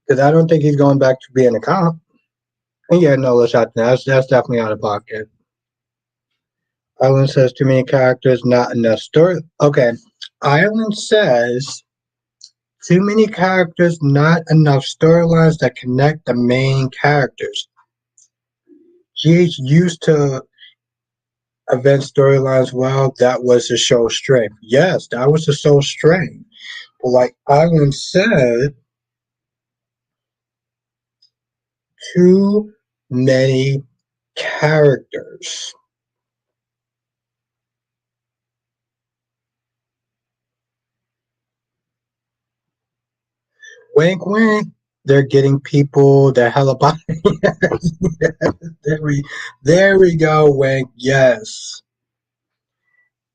Because I don't think he's going back to being a cop. And yeah, no, Lashanta, that's definitely out of pocket. Island says too many characters, not enough story. Okay, Island says too many characters, not enough storylines that connect the main characters. GH used to event storylines well. That was the show's strength. Yes, that was the show's strength. But like Island said, too many characters. Wink, wink. They're getting people the hell about. Yes, yes, there we go. Wink. Yes.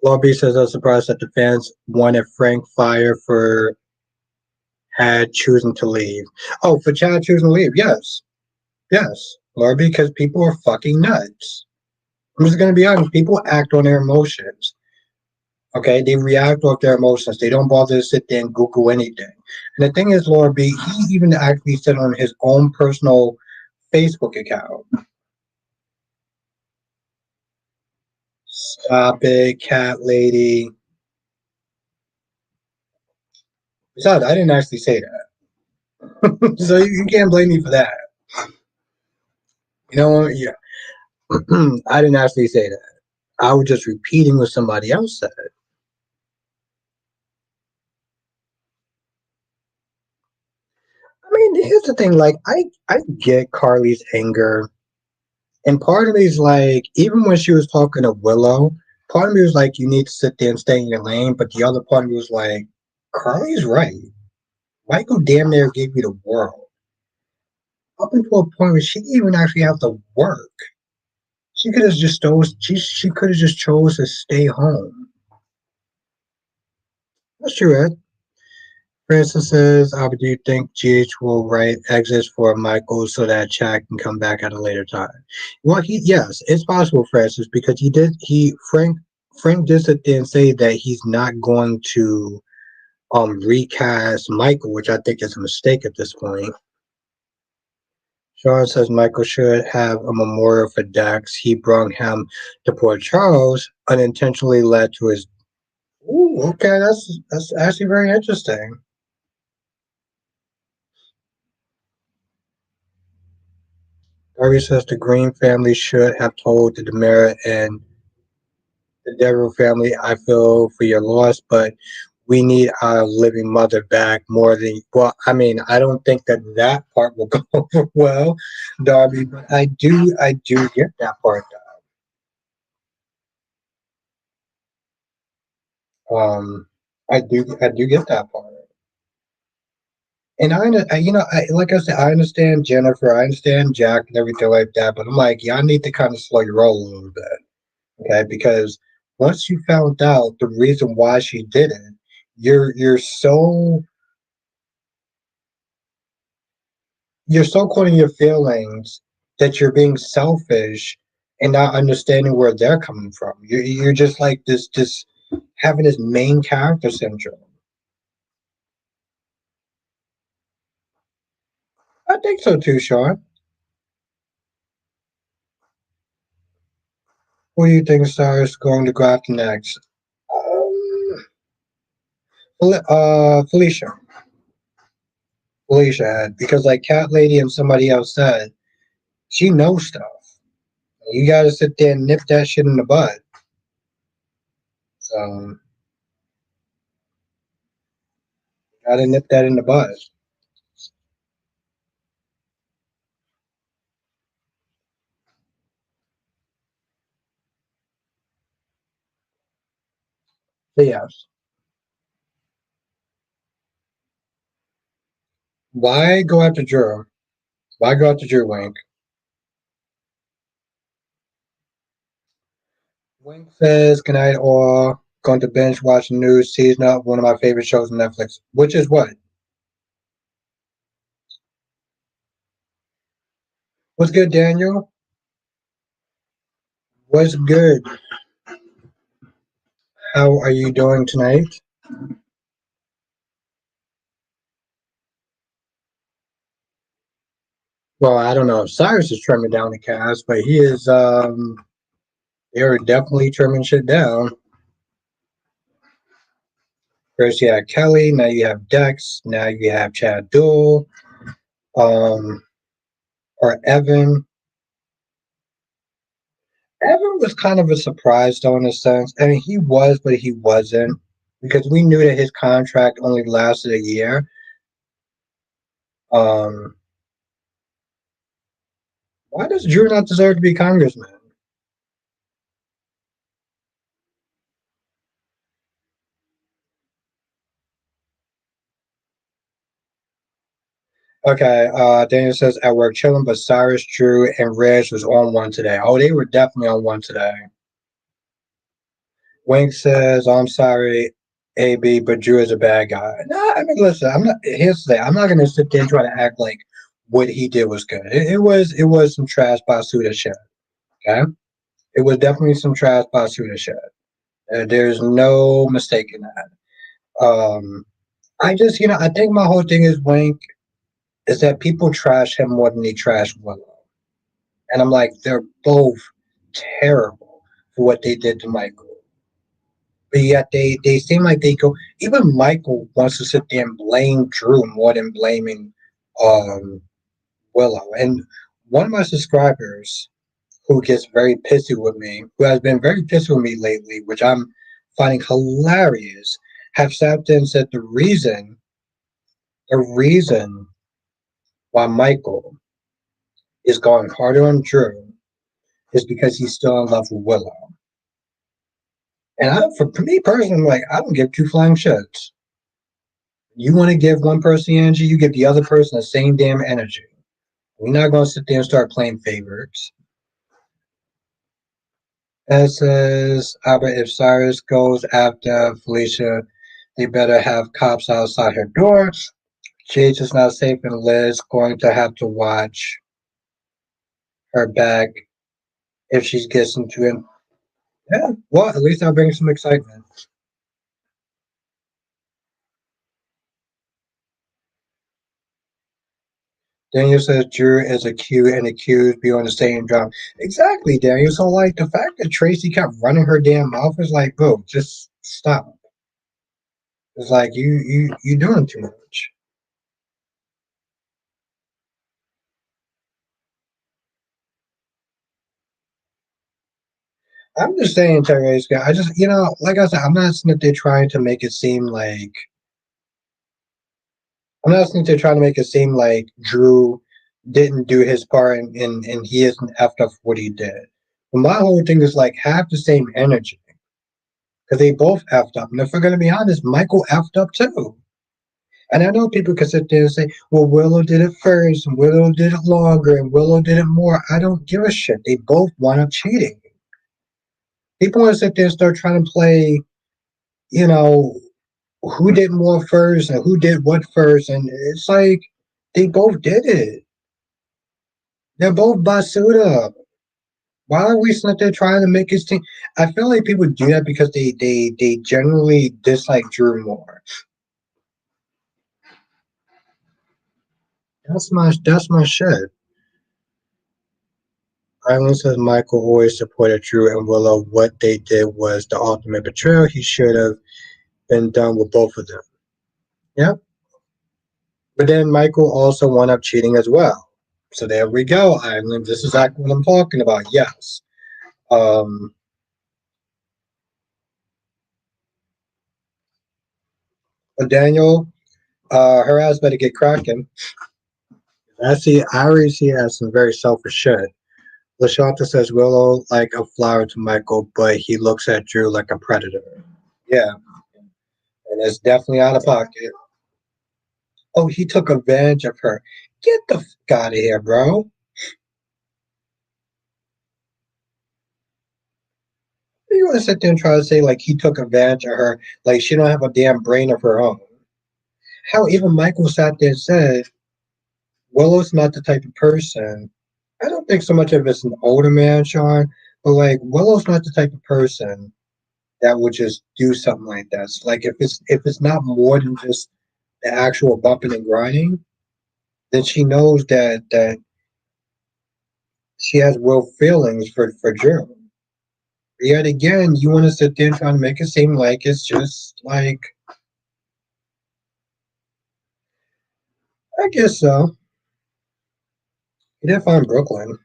Lobby says, "I'm surprised that the fans wanted Frank fire for had choosing to leave." Oh, for Chad choosing to leave. Yes, yes, Lobby, because people are fucking nuts. I'm just gonna be honest. People act on their emotions. Okay, they react off their emotions. They don't bother to sit there and Google anything. And the thing is, Laura B, he even actually said on his own personal Facebook account, "Stop it, cat lady." Besides, I didn't actually say that, so you can't blame me for that. You know, yeah, I didn't actually say that. I was just repeating what somebody else said. I mean, here's the thing. Like, I get Carly's anger. And part of me is like, even when she was talking to Willow, part of me was like, you need to sit there and stay in your lane. But the other part of me was like, Carly's right. Michael damn near gave you the world. Up until a point where she didn't even actually have to work. She could have just chose. She could have just chose to stay home. That's true, Ed. Francis says, do you think GH will write exits for Michael so that Chad can come back at a later time? Well, yes, it's possible, Francis, because Frank did sit there and say that he's not going to recast Michael, which I think is a mistake at this point. Sean says Michael should have a memorial for Dax. He brought him to Port Charles, unintentionally led to his. Ooh, Okay, that's actually very interesting. Darby says the Green family should have told the Demera and the Devereaux family, I feel for your loss, but we need our living mother back more than well. I mean, I don't think that that part will go over well, Darby, but I do get that part. I do get that part. And like I said, I understand Jennifer, I understand Jack and everything like that, but I'm like, y'all need to kind of slow your roll a little bit, okay? Because once you found out the reason why she did it, you're so caught in your feelings that you're being selfish and not understanding where they're coming from. You're just like this having this main character syndrome. I think so too, Sean. Who do you think Star is going to go after next? Um, Felicia. Felicia had because like Cat Lady and somebody else said, she knows stuff. You got to sit there and nip that shit in the bud. So, got to nip that in the bud. So yes, why go after Drew? Why go after Drew Wink? Wink says, "Good night, all. Going to binge watch news season up one of my favorite shows on Netflix, which is what? What's good, Daniel? What's good? How are you doing tonight? Well, I don't know if Cyrus is trimming down the cast, but he is. They're definitely trimming shit down. First, you have Kelly. Now you have Dex. Now you have Chad Duell. Um, or Evan. Evan was kind of a surprise, though, in a sense. I mean, he was, but he wasn't because we knew that his contract only lasted a year. Um, why does Drew not deserve to be congressman? Okay, Daniel says at work chilling, but Cyrus, Drew, and Reg was on one today. Oh, they were definitely on one today. Wink says, "I'm sorry, AB, but Drew is a bad guy." No, I mean, listen, I'm not. Here's the thing: I'm not going to sit there and try to act like what he did was good. It was some trash basuda shit. Okay, it was definitely some trash basuda shit. There's no mistaking that. I just, I think my whole thing is Wink is that people trash him more than they trash Willow, and I'm like, they're both terrible for what they did to Michael. But yet they seem like they go. Even Michael wants to sit there and blame Drew more than blaming um, Willow. And one of my subscribers who gets very pissy with me, who has been very pissy with me lately, which I'm finding hilarious, have sat there and said the reason why Michael is going harder on Drew is because he's still in love with Willow. And for me personally, I'm like, I don't give two flying shits. You want to give one person energy, you give the other person the same damn energy. We're not going to sit there and start playing favorites. That says, Albert, if Cyrus goes after Felicia, they better have cops outside her door. Jade is not safe, and Liz going to have to watch her back if she gets into it. Yeah, well, at least I'll bring some excitement. Daniel says Drew is accused and accused be on the same job. Exactly, Daniel. So like the fact that Tracy kept running her damn mouth is like, bro, just stop. It's like you doing too much. I'm just saying, Terry, I just like I said, I'm not saying that they're trying to make it seem like I'm not saying they're trying to make it seem like Drew didn't do his part and he isn't effed up for what he did. But my whole thing is like have the same energy because they both effed up. And if we're gonna be honest, Michael effed up too. And I know people can sit there and say, well, Willow did it first, and Willow did it longer, and Willow did it more. I don't give a shit. They both wound up cheating. People want to sit there and start trying to play, you know, who did more first and who did what first. And it's like they both did it. They're both basuda. Why are we sitting there trying to make his team? I feel like people do that because they generally dislike Drew more. That's my shit. Island says Michael always supported Drew and Willow. What they did was the ultimate betrayal. He should have been done with both of them. Yep. But then Michael also wound up cheating as well. So there we go, Island. This is exactly what I'm talking about. Yes. Um, but Daniel, her ass better get cracking. I already see her as some very selfish shit. Lashanta says Willow like a flower to Michael, but he looks at Drew like a predator. Yeah, and it's definitely out of pocket. Oh, he took advantage of her. Get the fuck out of here, bro. You want to sit there and try to say like he took advantage of her, like she don't have a damn brain of her own. How even Michael sat there and said Willow's not the type of person. I don't think so much of it's an older man, Sean, but like Willow's not the type of person that would just do something like that. So, like if it's not more than just the actual bumping and grinding, then she knows that she has real feelings for Drew. Yet again, you want to sit there and try to make it seem like it's just like I guess so. You did find Brooklyn.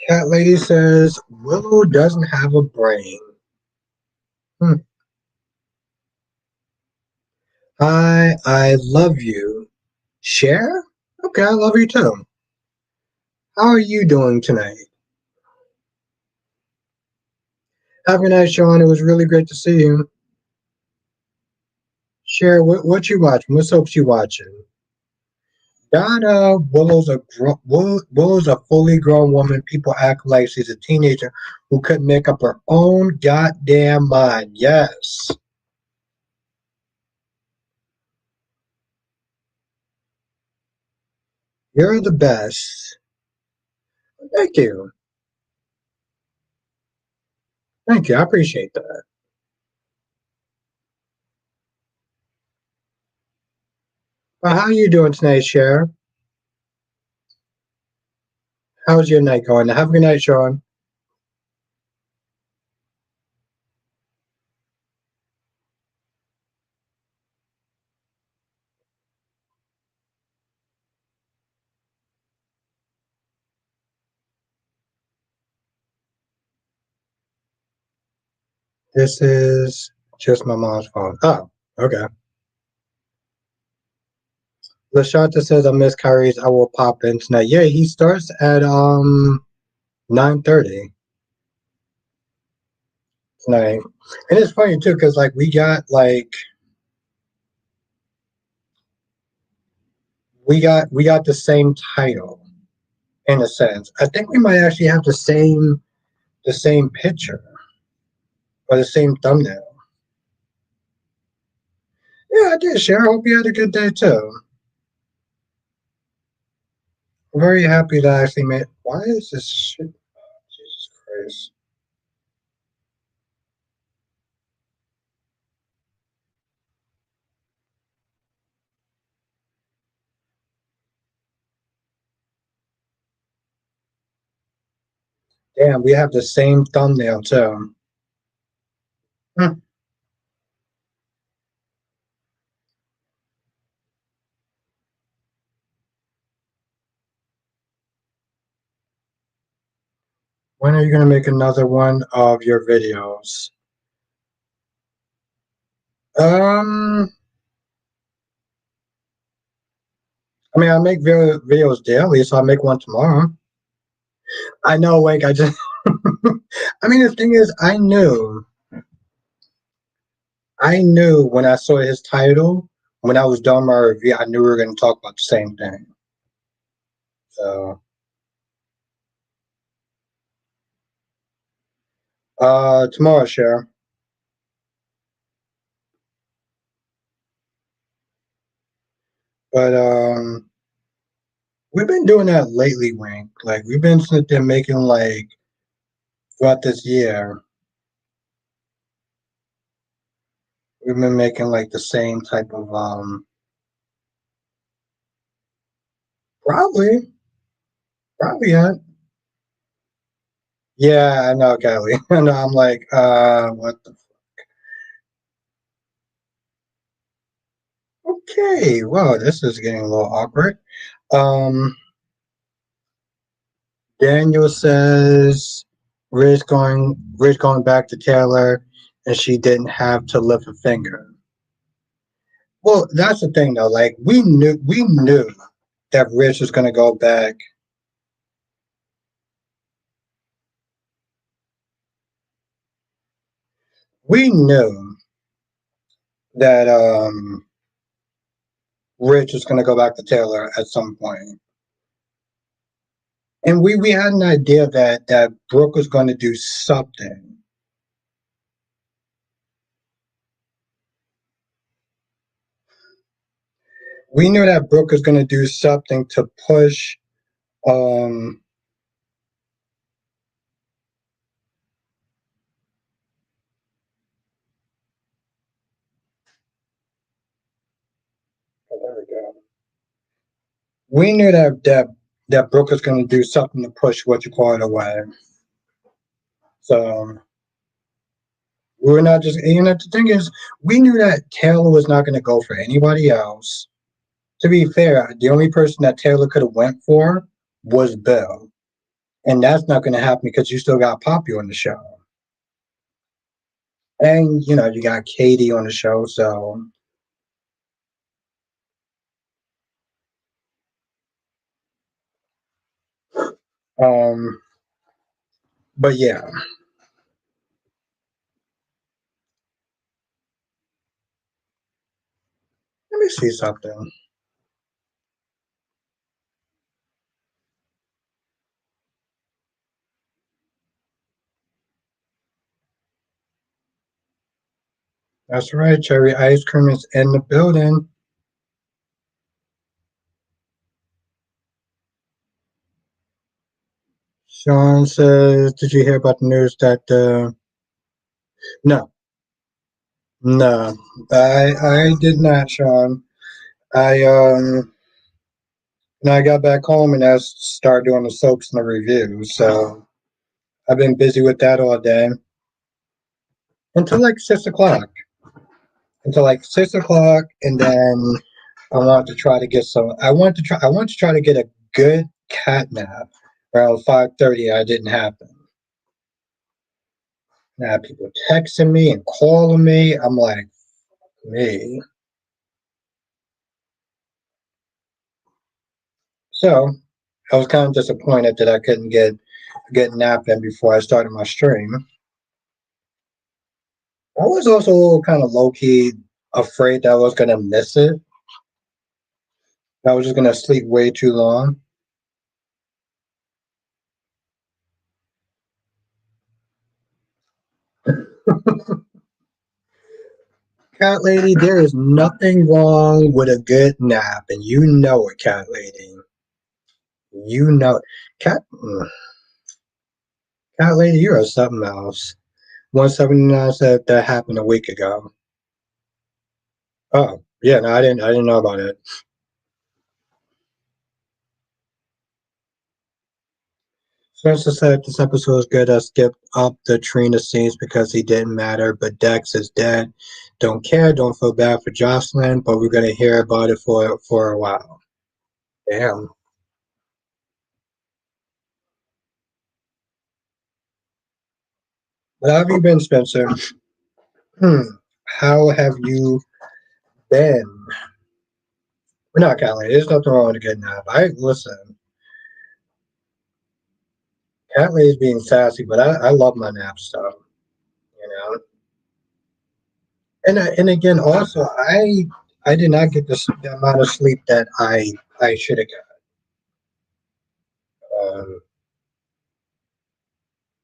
Cat lady says Willow doesn't have a brain. Hmm. Hi, I love you. Share? Okay, I love you too. How are you doing tonight? Have a nice, Sean. It was really great to see you. Share what you watching? What soaps you watching? Donna Willow's a fully grown woman. People act like she's a teenager who couldn't make up her own goddamn mind. Yes, you're the best. Thank you. Thank you. I appreciate that. Well, how are you doing tonight, Cher? How's your night going? Have a good night, Sean. This is just my mom's phone. Oh, okay. Lashanta says I miss Kyrie's. I will pop in tonight. Yeah, he starts at 9:30 tonight. And it's funny too, because like we got the same title in a sense. I think we might actually have the same picture or the same thumbnail. Yeah, I did, Cher. I hope you had a good day too. I'm very happy that I actually made. Why is this shit? Jesus Christ. Damn, we have the same thumbnail too. Hmm. When are you gonna make another one of your videos? Um, I mean, I make videos daily, so I'll make one tomorrow. I know, like, I just, I mean, the thing is, I knew when I saw his title, when I was done my review, I knew we were going to talk about the same thing. So, tomorrow, sure. But, we've been doing that lately, Wink. Like, we've been sitting there making, like, throughout this year, we've been making, like, the same type of, probably, probably, yeah. Yeah, I know, Kelly. And I'm like, what the, okay, well, this is getting a little awkward. Um, Daniel says Ridge going back to Taylor, and she didn't have to lift a finger. Well, that's the thing though. Like we knew that Ridge was going to go back. We knew that Ridge was going to go back to Taylor at some point, and we had an idea that Brooke was going to do something. We knew that Brooke was going to do something to push. Um, oh, there we go. We knew that Brooke was going to do something to push what you call it away. So we were not just, the thing is, we knew that Taylor was not going to go for anybody else. To be fair, the only person that Taylor could have went for was Bill, and that's not going to happen because you still got Poppy on the show, and you got Katie on the show. So, um, but yeah, let me see something. That's right, Cherry Ice Cream is in the building. Sean says, "Did you hear about the news that no, no, I did not, Sean. I when I got back home and I started doing the soaps and the reviews, so I've been busy with that all day until like 6 o'clock. Until like 6 o'clock, and then I want to try to get some. I want to try to get a good cat nap around 5:30. I didn't happen. Now people texting me and calling me. I'm like, me. So I was kind of disappointed that I couldn't get nap in before I started my stream. I was also a little kind of low key afraid that I was gonna miss it. I was just gonna sleep way too long. Cat lady, there is nothing wrong with a good nap, and you know it, cat lady. You know it. Cat lady, you're something else. 179 said that happened a week ago. Oh, yeah, no, I didn't know about it. Spencer said this episode is good. I skipped up the Trina scenes because he didn't matter, but Dex is dead. Don't care, don't feel bad for Jocelyn, but we're gonna hear about it for a while. Damn. But how have you been, Spencer? Hmm. How have you been? We're not Callie. There's nothing wrong with a good nap. I listen. Callie is being sassy, but I love my naps, so you know. And again, also, I did not get the amount of sleep that I should have got.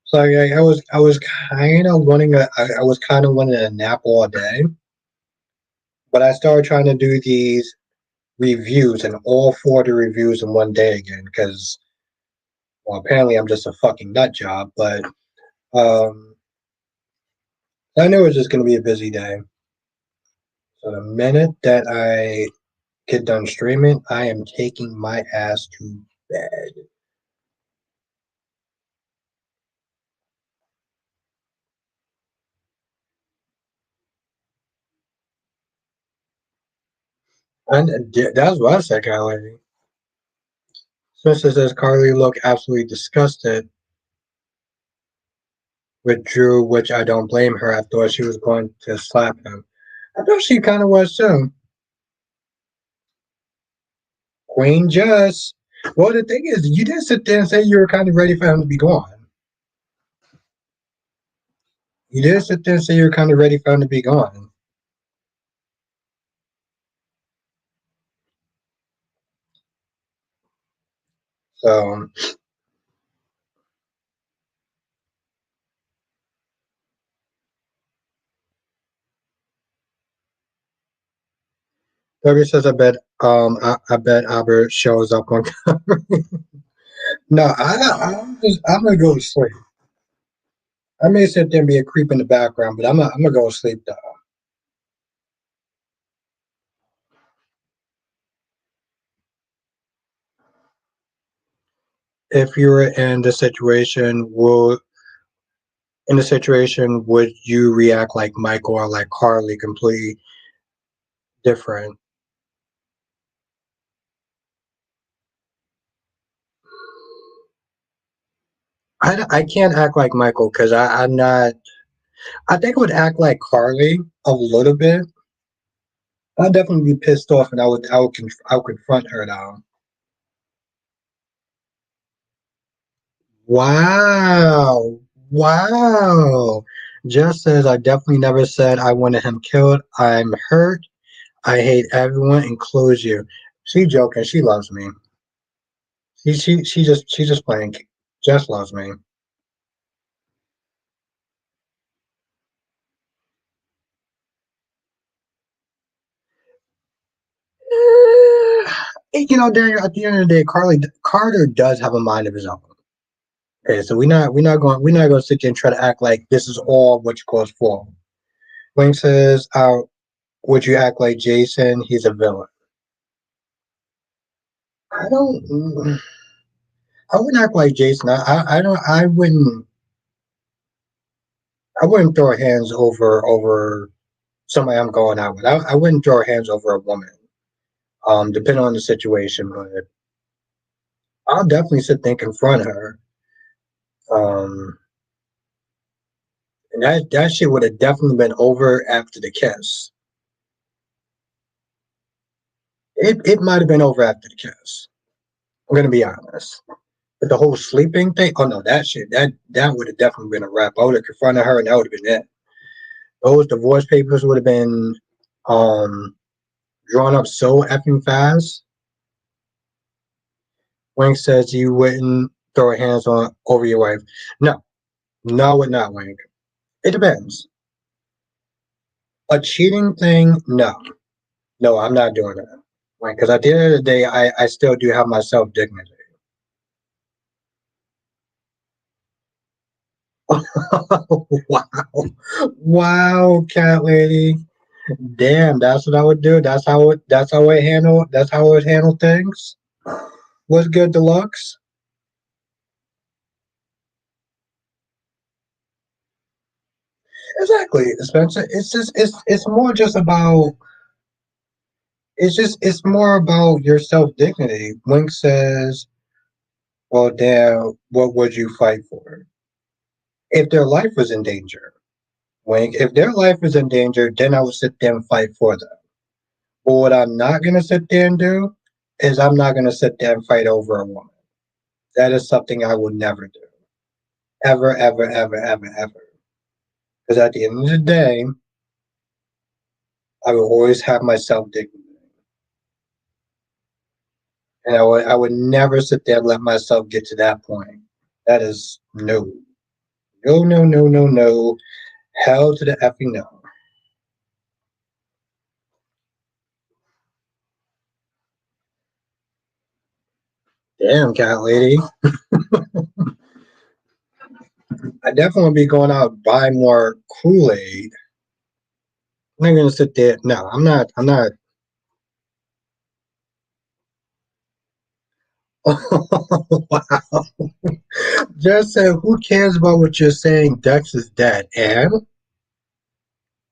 So I was kind of wanting I was kind of wanting a nap all day, but I started trying to do these reviews and all four of the reviews in one day again because well apparently I'm just a fucking nut job. But um, I knew it was just gonna be a busy day. So the minute that I get done streaming, I am taking my ass to bed. And that's what I said, Kyle lady. Spencer says Carly looked absolutely disgusted with Drew, which I don't blame her. I thought she was going to slap him. I thought she kind of was too. Queen Jess. Well, the thing is, you did sit there and say you were kind of ready for him to be gone. You did sit there and say you were kind of ready for him to be gone. So, Debbie says, I bet Albert shows up on camera. No, I'm gonna go to sleep. I may sit there and be a creep in the background, but I'm gonna go to sleep though. If you were in the situation, would you react like Michael or like Carly, completely different? I can't act like Michael because I'm not. I think I would act like Carly a little bit. I'd definitely be pissed off, and I would confront her though. Wow, wow. Just says I definitely never said I wanted him killed. I'm hurt. I hate everyone, includes you. She joking. She loves me. She's just playing. Just loves me. You know, at the end of the day, Carter does have a mind of his own. Okay, so we're not going to sit there and try to act like this is all what you call for. Wing says, "Would you act like Jason? He's a villain." I don't. I wouldn't act like Jason. I don't. I wouldn't throw hands over somebody I'm going out with. I wouldn't throw hands over a woman. Depending on the situation, but I'll definitely sit there and confront her. Um, and that shit would have definitely been over after the kiss. It might have been over after the kiss. I'm gonna be honest. But the whole sleeping thing, oh no, that would have definitely been a wrap. I would have confronted her and that would have been it. Those divorce papers would have been um drawn up so effing fast. Wink says you wouldn't throw hands on over your wife. No, no, would not, Wink. It depends. A cheating thing, no. No, I'm not doing that. Like, because at the end of the day, I still do have my self dignity. Wow, wow, cat lady. Damn, that's what I would do. That's how I would handle things. What's good, deluxe? exactly, Spencer. It's more just about it's more about your self dignity. Wink says, "Well, damn, what would you fight for if their life was in danger?" Wink. If their life is in danger, then I would sit there and fight for them. But what I'm not gonna sit there and do is I'm not gonna sit there and fight over a woman. That is something I would never do. Ever, ever, ever, ever, ever. Because at the end of the day, I will always have my self dignity. And I would never sit there and let myself get to that point. That is no. No, no, no, no, no. Hell to the effing no. Damn, cat lady. I definitely be going out and buy more Kool-Aid. I'm not gonna sit there. No, I'm not. I'm not. Wow. Just said, who cares about what you're saying? Dex is dead. And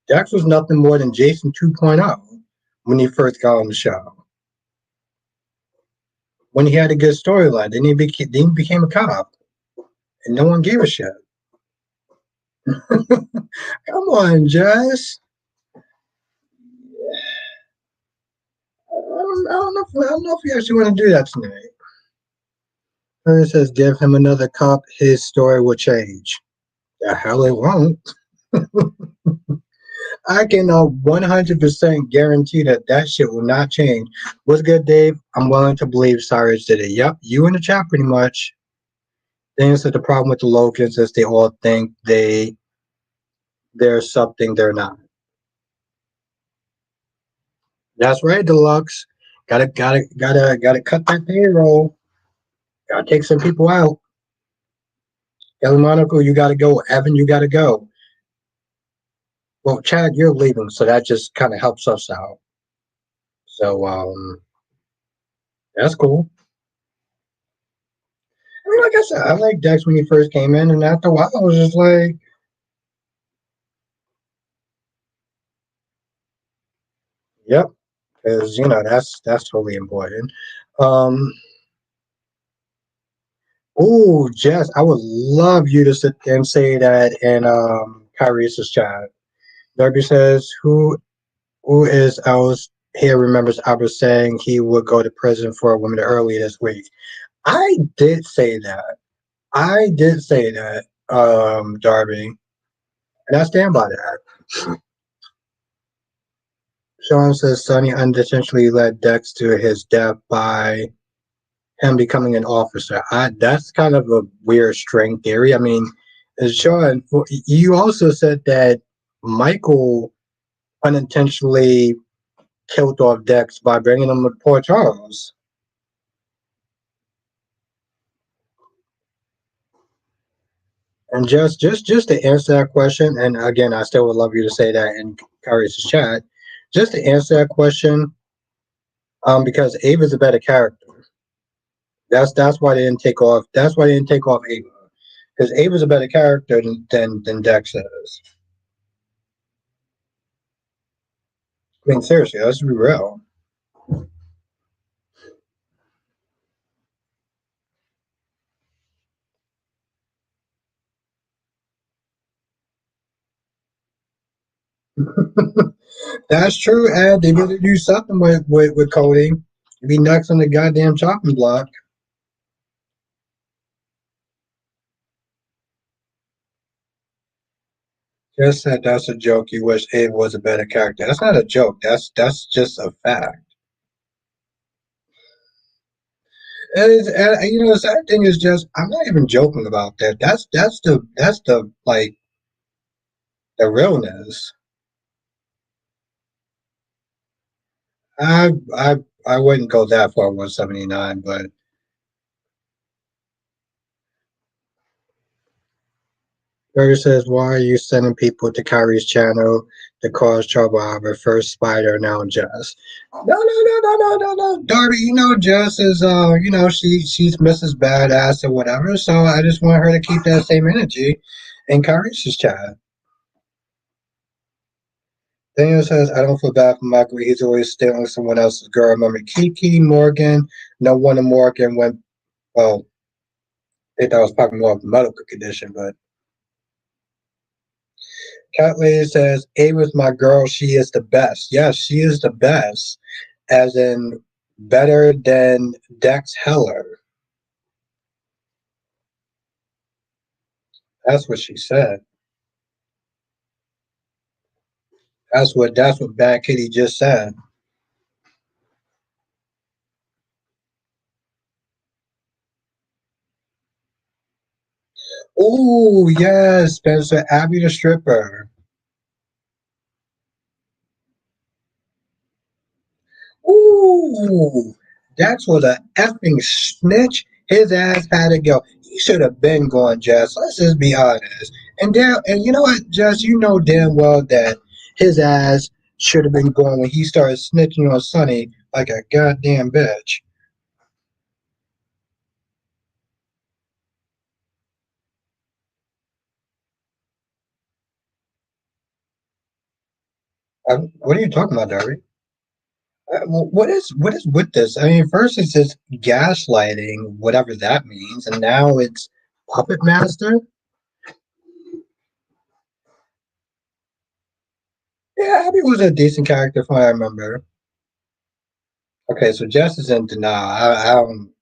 Dex was nothing more than Jason 2.0 when he first got on the show. When he had a good storyline, then he became a cop, and no one gave a shit. Come on, Jess. I don't know if you actually want to do that tonight. And it says, give him another cup, his story will change. The hell it won't. I can 100% guarantee that that shit will not change. What's good, Dave? I'm willing to believe Cyrus did it. Yep, you in the chat pretty much. Things that the problem with the Logans is they all think they're something they're not. That's right, Deluxe. Gotta cut that payroll. Gotta take some people out. Kelly Monaco, you gotta go. Evan, you gotta go. Well, Chad, you're leaving, so that just kind of helps us out. So that's cool. I mean, like I said, I liked Dex when he first came in, and after a while, I was just like, yep, because that's totally important. Um, oh, Jess, I would love you to sit there and say that in Kyrie's chat. Darby says, who is else here remembers Albert saying he would go to prison for a woman early this week? I did say that. I did say that, Darby, and I stand by that. Sean says Sonny unintentionally led Dex to his death by him becoming an officer. That's kind of a weird string theory. I mean, Sean, you also said that Michael unintentionally killed off Dex by bringing him to Port Charles. And just to answer that question, and again, I still would love you to say that in Kyrie's chat. Just to answer that question, because Ava's a better character. That's why they didn't take off. That's why they didn't take off Ava, because Ava's a better character than Dex is. I mean, seriously, let's be real. That's true, Ed. They better do something with Cody. Be next on the goddamn chopping block. Just said that's a joke. You wish Ava was a better character. That's not a joke. That's just a fact. And the sad thing is just I'm not even joking about that. That's the like the realness. I I I wouldn't go that far 179, but Burger says, why are you sending people to Kyrie's channel to cause trouble? Our first Spider, now Jess. No. Darby, Jess is she's Mrs. Badass or whatever, so I just want her to keep that same energy in Kyrie's chat. Daniel says, I don't feel bad for Michael. He's always stealing someone else's girl. Remember Kiki, Morgan? No wonder Morgan went, well, they thought I was talking more of the medical condition, but Cat Lady says, Ava's my girl. She is the best. Yes, she is the best, as in better than Dex Heller. That's what she said. That's what Bad Kitty just said. Oh yes, Spencer Abby the stripper. Ooh, that's what a effing snitch. His ass had to go. He should have been gone, Jess. Let's just be honest. And you know what, Jess, you know damn well that his ass should have been gone when he started snitching on Sonny like a goddamn bitch. What are you talking about, Darby? What is with this? I mean, first it's just gaslighting, whatever that means, and now it's puppet master. Yeah, Abby was a decent character from what I remember. Okay, so Jess is in denial. I don't.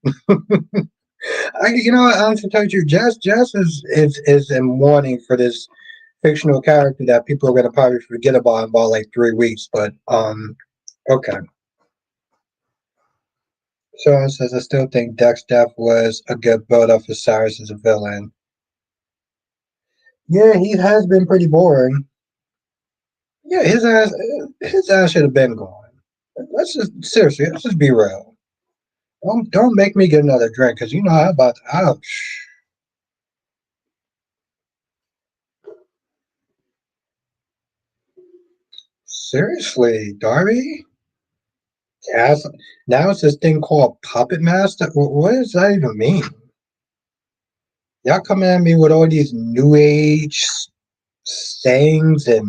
You know what? I'm to tell you, Jess is in mourning for this fictional character that people are going to probably forget about in about like 3 weeks. But okay. Sean says I still think Dex Death was a good build up for Cyrus as a villain. Yeah, he has been pretty boring. Yeah, his ass should have been gone. Let's just seriously, let's just be real. Don't make me get another drink because you know how about ouch. Seriously, Darby? Yes. Now it's this thing called Puppet Master. What does that even mean? Y'all coming at me with all these new age sayings and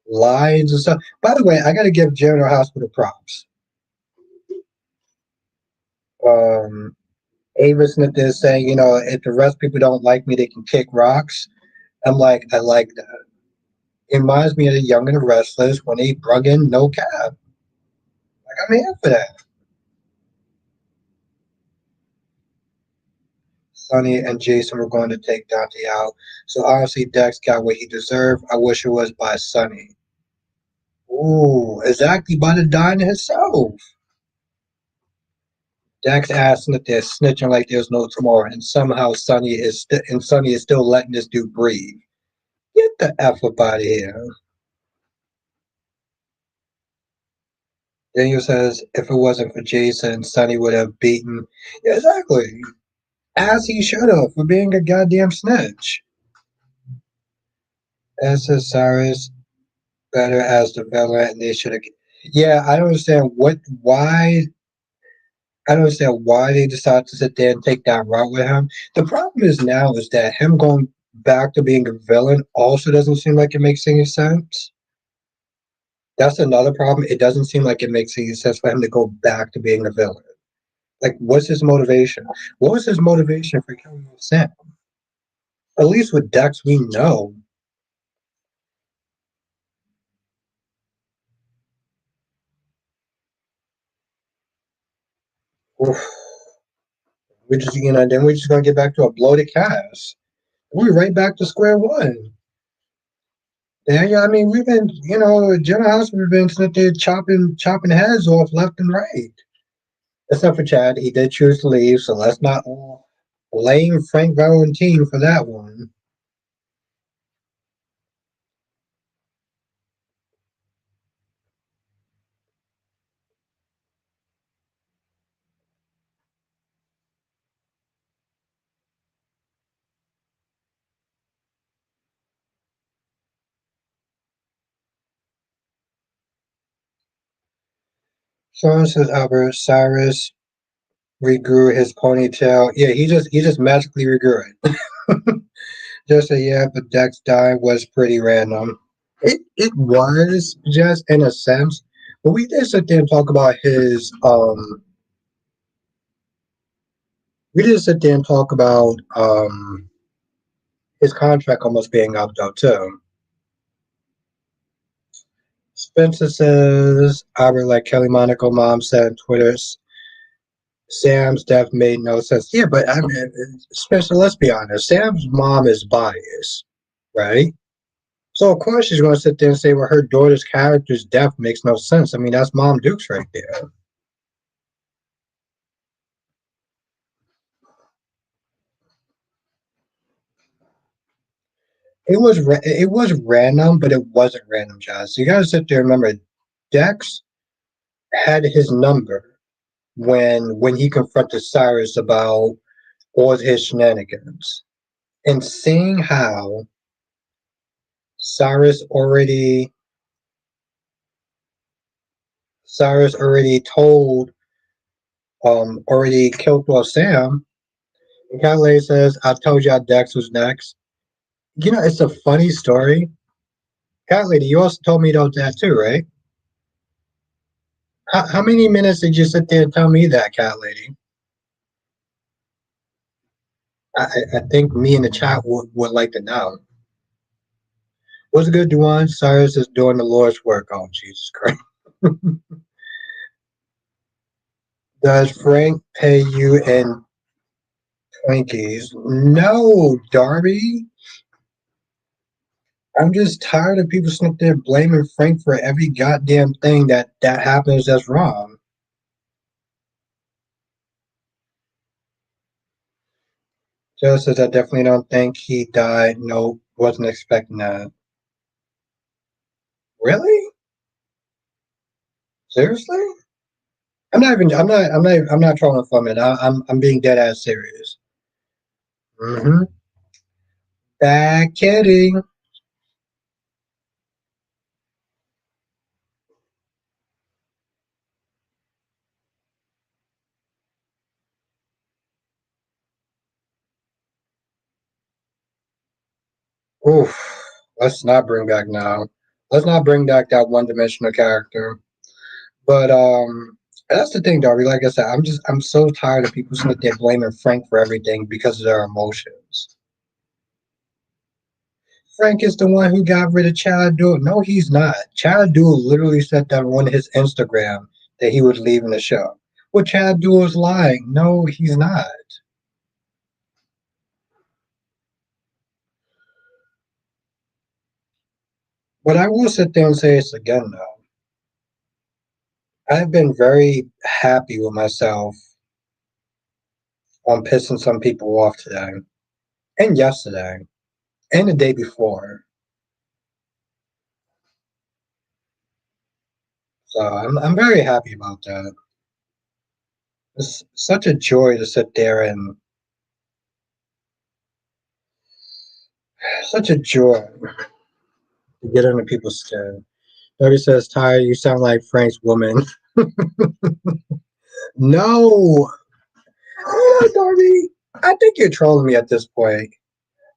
lines and stuff. By the way, I got to give General Hospital props. Um, Ava Smith is saying, you know, if the rest of people don't like me, they can kick rocks. I'm like, I like that. It reminds me of the Young and the Restless when they brung in No Cab. Like, I'm here for that. Sonny and Jason were going to take Dante out. So honestly, Dex got what he deserved. I wish it was by Sonny. Ooh, exactly by the diner himself. Dex asking if they're snitching like there's no tomorrow, and somehow Sonny is still letting this dude breathe. Get the F up out of here. Daniel says if it wasn't for Jason, Sonny would have beaten. Yeah, exactly. As he should have for being a goddamn snitch. As says Cyrus, better as the villain, and they should have. Yeah, I don't understand why they decided to sit there and take that route with him. The problem is now is that him going back to being a villain also doesn't seem like it makes any sense. That's another problem. It doesn't seem like it makes any sense for him to go back to being a villain. Like, what's his motivation? What was his motivation for killing Sam? At least with Dex, we know. Oof. We just, then we're just gonna get back to a bloated cast. We're right back to square one. Yeah, I mean, we've been, Jenna House, we've been sitting there chopping heads off left and right. Except for Chad, he did choose to leave, so let's not all blame Frank Valentine for that one. So says Albert Cyrus regrew his ponytail. Yeah, he just magically regrew it. Just say yeah, but Dex dying was pretty random. It was just in a sense, but we did sit there and talk about his we did sit there and talk about his contract almost being up though too. Spencer says, Albert, like Kelly Monaco mom said on Twitter, Sam's death made no sense. Yeah, but I mean, Spencer, let's be honest. Sam's mom is biased, right? So of course she's going to sit there and say, "Well, her daughter's character's death makes no sense." I mean, that's Mom Dukes right there. It was random, but it wasn't random, Josh. So you got to sit there and remember, Dex had his number when he confronted Cyrus about all his shenanigans, and seeing how Cyrus already Cyrus already killed off Sam. And Calais says, "I told y'all Dex was next." You know, it's a funny story. Cat lady, you also told me that too, right? How many minutes did you sit there and tell me that, cat lady? I think me in the chat would like to know. What's good, Duane? Cyrus is doing the Lord's work. Oh, Jesus Christ. Does Frank pay you in Twinkies? No, Darby. I'm just tired of people sitting there blaming Frank for every goddamn thing that happens that's wrong. Joe says, I definitely don't think he died. No, wasn't expecting that. Really? Seriously? I'm not trolling for a minute. I'm being dead ass serious. Mm-hmm. Back kidding. Oof. Let's not bring back now. Let's not bring back that one dimensional character. But that's the thing, Darby. Like I said, I'm so tired of people sitting there blaming Frank for everything because of their emotions. Frank is the one who got rid of Chad Duell. No, he's not. Chad Duell literally said that on his Instagram that he was leaving the show. Well, Chad Duell's lying. No, he's not. But I will sit there and say this again, though. I've been very happy with myself on pissing some people off today, and yesterday, and the day before. So I'm very happy about that. It's such a joy to sit there and such a joy to get under people's skin. Nobody says, Ty, you sound like Frank's woman. No, Darby. I think you're trolling me at this point.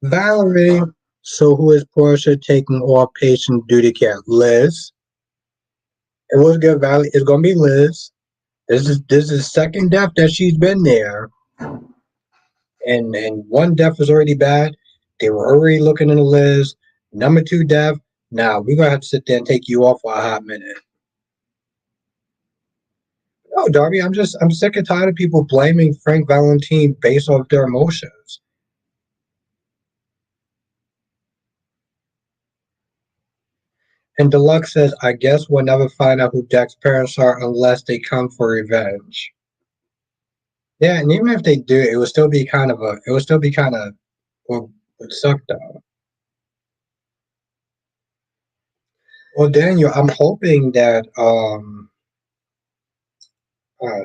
Valerie, so who is Portia taking off patient duty care? Liz. It was good, Valerie. It's gonna be Liz. This is second death that she's been there, and one death was already bad. They were already looking into Liz. Number two death. Now we're gonna have to sit there and take you off for a hot minute. No, Darby, I'm sick and tired of people blaming Frank Valentine based off their emotions. And Deluxe says, I guess we'll never find out who Jack's parents are unless they come for revenge. Yeah, and even if they do, it would still be kind of would suck though. Well, Daniel, I'm hoping that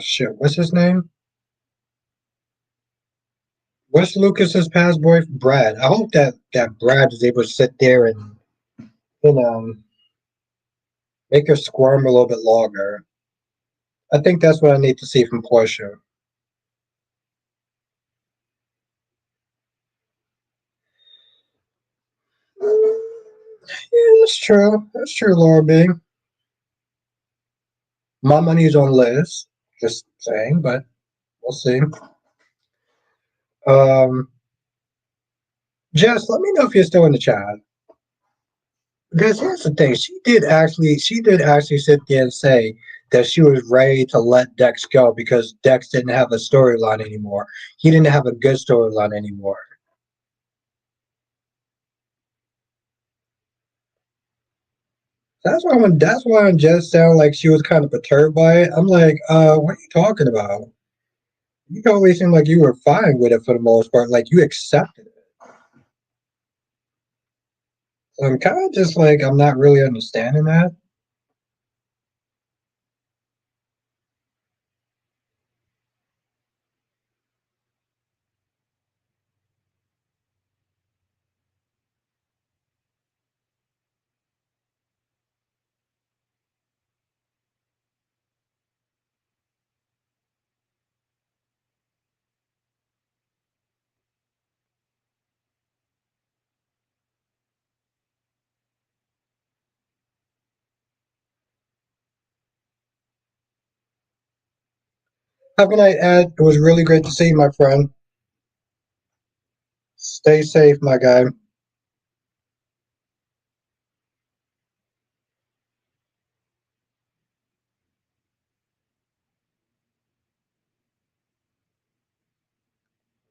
shit, what's his name? What's Lucas's past boyfriend? Brad. I hope that Brad is able to sit there and you know make her squirm a little bit longer. I think that's what I need to see from Portia. That's true. That's true, Laura B. My money is on Liz. Just saying, but we'll see. Um, Jess, let me know if you're still in the chat. Because here's the thing, she did actually sit there and say that she was ready to let Dex go because Dex didn't have a storyline anymore. He didn't have a good storyline anymore. That's why when Jess sounded like she was kind of perturbed by it, I'm like, what are you talking about? You always seem like you were fine with it for the most part, like you accepted it. So I'm kind of just like I'm not really understanding that. Have a good night, Ed. It was really great to see you, my friend. Stay safe, my guy.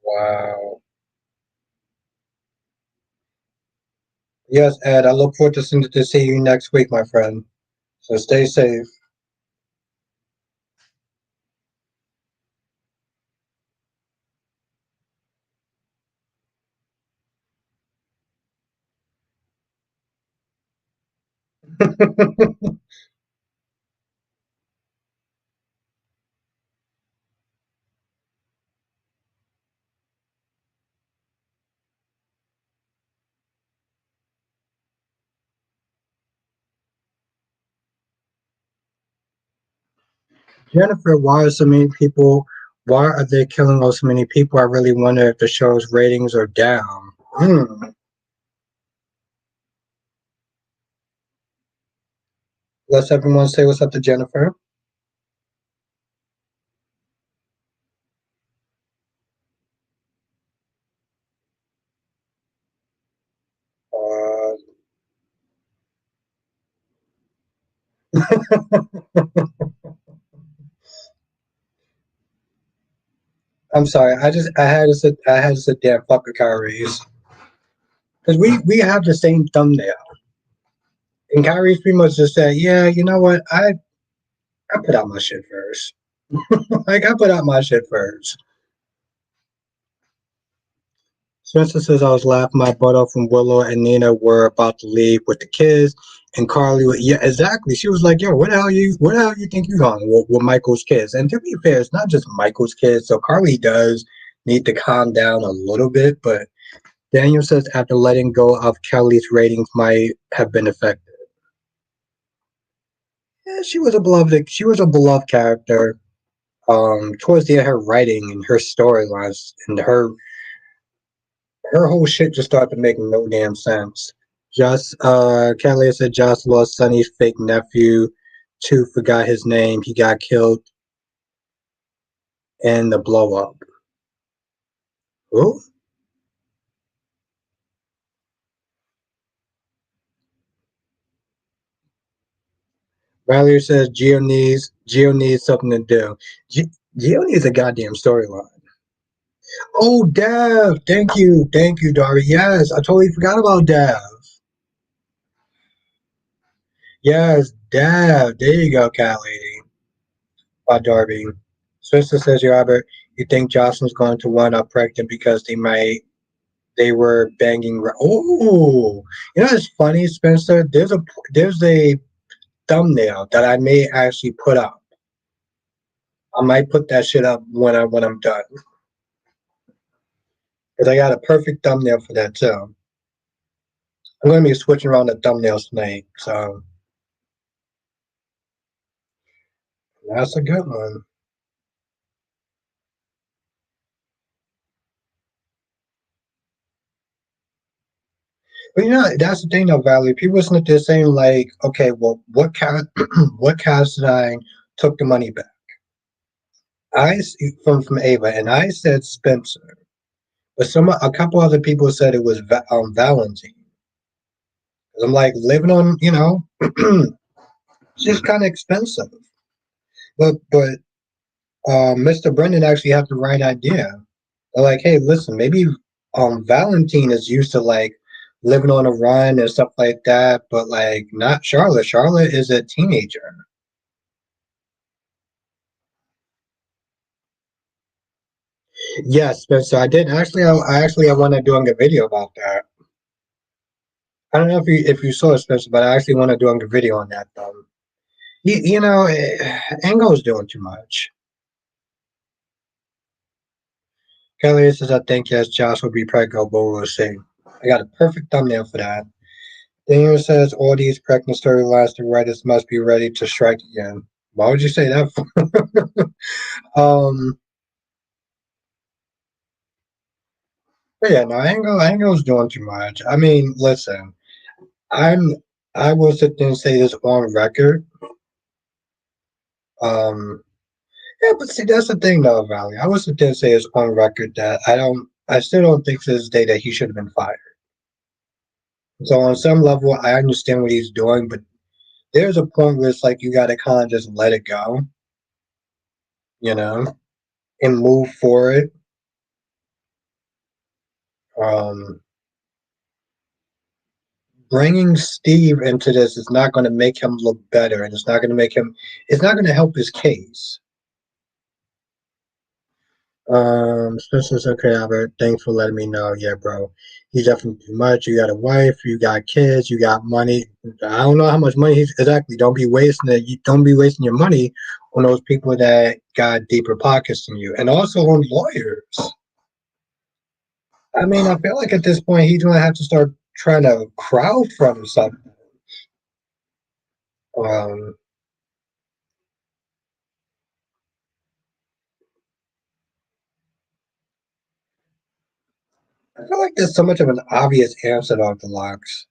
Wow. Yes, Ed. I look forward to see you next week, my friend. So stay safe. Jennifer, why are so many people? Why are they killing so many people? I really wonder if the show's ratings are down. Hmm. Let's everyone say what's up to Jennifer. Uh, I'm sorry. I had to sit there and fuck with Kyrie's because we have the same thumbnail, and Kyrie's pretty much just said, "Yeah, you know what? I put out my shit first. Like I put out my shit first." Spencer says I was laughing my butt off when Willow and Nina were about to leave with the kids, and Carly, yeah, exactly. She was like, "Yo, what the hell you think you on with Michael's kids?" And to be fair, it's not just Michael's kids. So Carly does need to calm down a little bit, but Daniel says after letting go of Kelly's ratings might have been affected. Yeah, she was a beloved character. Towards the end, her writing and her storylines and her whole shit just started to make no damn sense. Just Kelly said Josh lost Sonny's fake nephew. Two forgot his name. He got killed in the blow up. Who? Valerie says Geo needs something to do. Geo needs a goddamn storyline. Oh, Dev. Thank you, Darby. Yes, I totally forgot about Dev. Yes, Dev. There you go, cat lady. By Darby. Sister says, Robert, you think Jocelyn's going to wind up pregnant because they were banging. Oh, you know it's funny, Spencer. There's a thumbnail that I may actually put up. I might put that shit up when I'm done because I got a perfect thumbnail for that too. I'm going to be switching around the thumbnails tonight, so that's a good one. But that's the thing though, Valerie. People sitting there saying like, okay, well, what cast, what casting took the money back? From Ava, and I said Spencer, but a couple other people said it was Valentine. 'Cause I'm like living on, it's just kind of expensive. But Mr. Brendan actually had the right idea. They're like, hey, listen, maybe Valentine is used to like living on a run and stuff like that, but like not Charlotte. Charlotte is a teenager. Yes, Spencer, I did actually. I want to doing a video about that. I don't know if you saw it, Spencer, but I actually want to doing a video on that. Ango's doing too much. Kelly says, I think yes, Josh will be pregnant, but we'll see. I got a perfect thumbnail for that. Daniel says all these pregnant storylines, the writers must be ready to strike again. Why would you say that for? um, but yeah, no, Ango's doing too much. I mean, listen, I'm I will sit there and say this on record. Um, yeah, but see, that's the thing though, Valley. I will sit there and say this on record that I still don't think to this day that he should have been fired. So on some level, I understand what he's doing, but there's a point where it's like you got to kind of just let it go, you know, and move for it. Um, Bringing Steve into this is not going to make him look better, and it's not going to help his case. Spencer's okay, Albert. Thanks for letting me know. Yeah, bro. He's definitely too much. You got a wife, you got kids, you got money. I don't know how much money he's exactly. Don't be wasting it. You don't be wasting your money on those people that got deeper pockets than you, and also on lawyers. I mean, I feel like at this point he's gonna have to start trying to crowd from something. Um, I feel like there's so much of an obvious answer to the locks.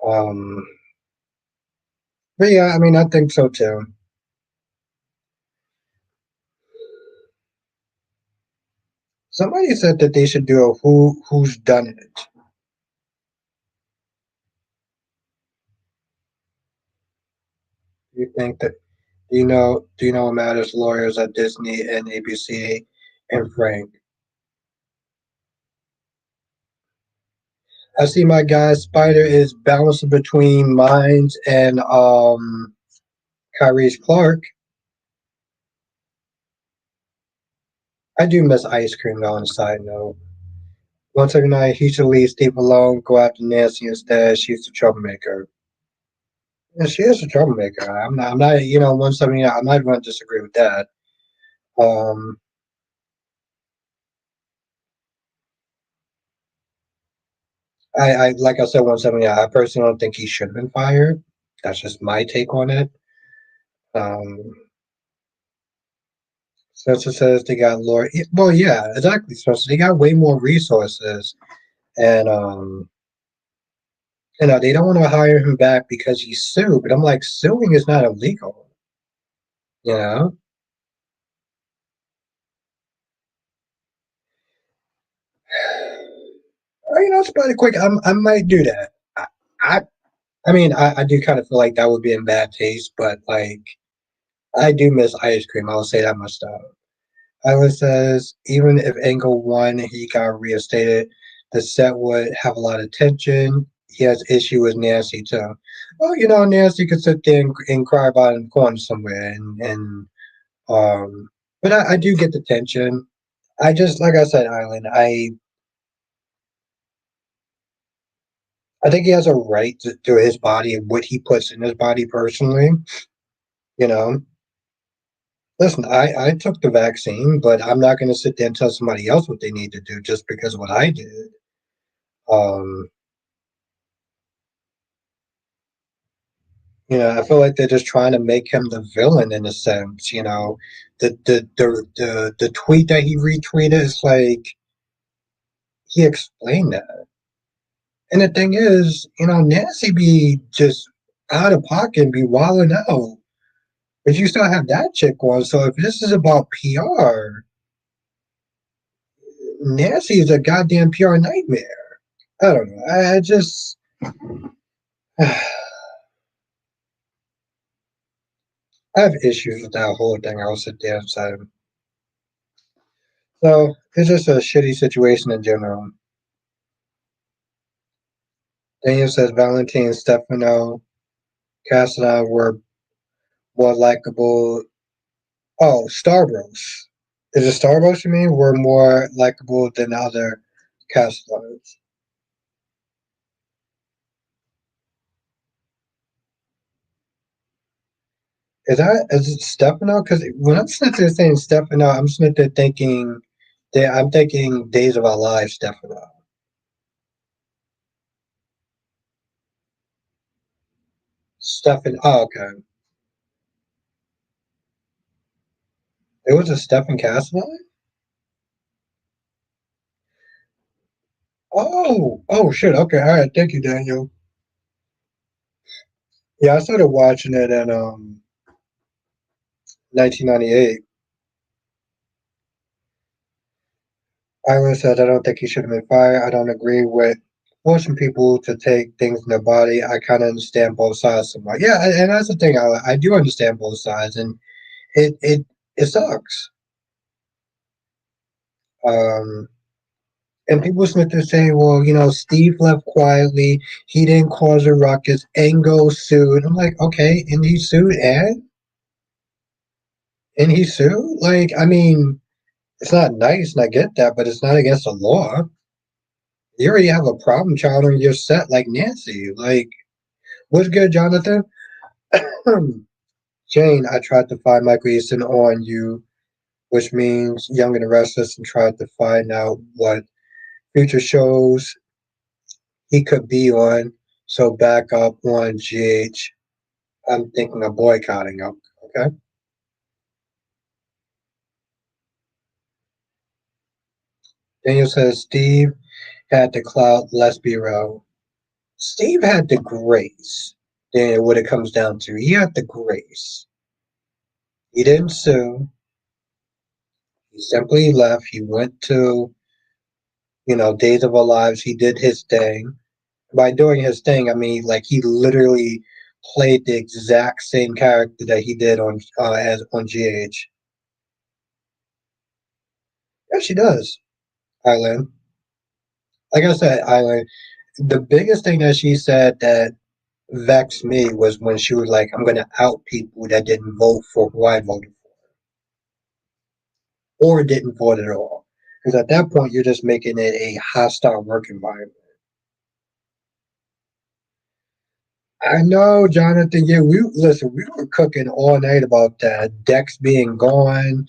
Um, but yeah, I mean, I think so too. Somebody said that they should do a who's done it. Do you think that do you know what matters lawyers at Disney and ABC and Frank? I see my guy Spider is balancing between Mines and Kyrie's Clark. I do miss ice cream though on a side note. Once every night he should leave Steve alone, go after Nancy instead. She's the troublemaker. Yeah, she is a troublemaker. I'm not 179. I'm not going to disagree with that. Um, I like I said 179. I personally don't think he should have been fired. That's just my take on it. Um, Spencer says they got Lord. Well, yeah, exactly, Spencer. They got way more resources, and they don't want to hire him back because he's sued. But I'm like, suing is not illegal. You know. It's pretty quick. I might do that. I, I mean, I do kind of feel like that would be in bad taste, but like, I do miss ice cream. I'll say that much stuff. Isla says even if Angle won, he got reinstated. The set would have a lot of tension. He has issue with Nancy too. Well, Nancy could sit there and cry about it in the corner somewhere, but I do get the tension. I just like I said, Island. I think he has a right to his body and what he puts in his body personally. You know, listen, I took the vaccine, but I'm not going to sit there and tell somebody else what they need to do just because of what I did. Um, I feel like they're just trying to make him the villain in a sense. The tweet that he retweeted is like he explained that. And the thing is, Nancy be just out of pocket and be wilding out. But you still have that chick on. So if this is about PR, Nancy is a goddamn PR nightmare. I don't know. I just I have issues with that whole thing. I'll sit there and say. So it's just a shitty situation in general. Daniel says Valentine, Stefano, Cassidy were more likable. Oh, Starbros. Is it Starbros you mean? Were more likable than other Castellans. Is it Stefano? Because when I'm sitting there saying Stefano, I'm sitting there thinking that I'm thinking Days of Our Lives Stefano. Stefan. Oh, okay. It was a Stefan Castellan. Oh shit. Okay, all right. Thank you, Daniel. Yeah, I started watching it in 1998. Iron said, I don't think he should have been fired. I don't agree with forcing people to take things in their body. I kind of understand both sides somewhat. Yeah, and that's the thing. I do understand both sides, and it sucks. Um, and people sit there saying, well, Steve left quietly. He didn't cause a ruckus. Engo sued. I'm like, okay, and he sued, and he sued. Like, I mean, it's not nice, and I get that, but it's not against the law. You already have a problem child on your set, like Nancy. Like, what's good, Jonathan? Jane, I tried to find Michael Easton on you, which means Young and the Restless, and tried to find out what future shows he could be on. So back up on GH. I'm thinking of boycotting him. Okay. Daniel says Steve had the clout. Let's be real. Steve had the grace. Daniel, what it comes down to, he had the grace. He didn't sue. He simply left. He went to Days of Our Lives. He did his thing. By doing his thing, I mean like he literally played the exact same character that he did on as on GH. Yeah, she does. Eileen. Like I said, Eileen. The biggest thing that she said that vexed me was when she was like, "I'm going to out people that didn't vote for who I voted for or didn't vote at all." Because at that point, you're just making it a hostile work environment. I know, Jonathan. Yeah, we listen. We were cooking all night about that. Dex being gone.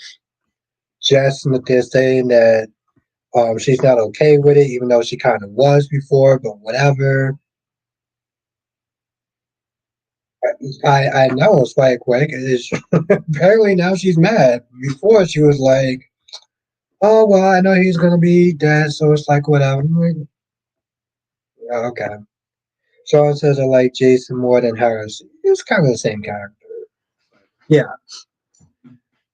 Jess they're saying that she's not okay with it, even though she kind of was before. But whatever. I know it's like quick. It's, apparently now she's mad. Before she was like, "Oh well, I know he's gonna be dead, so it's like whatever." I'm like, "Yeah, okay." Sean says I like Jason more than Harris. It's kind of the same character. Yeah.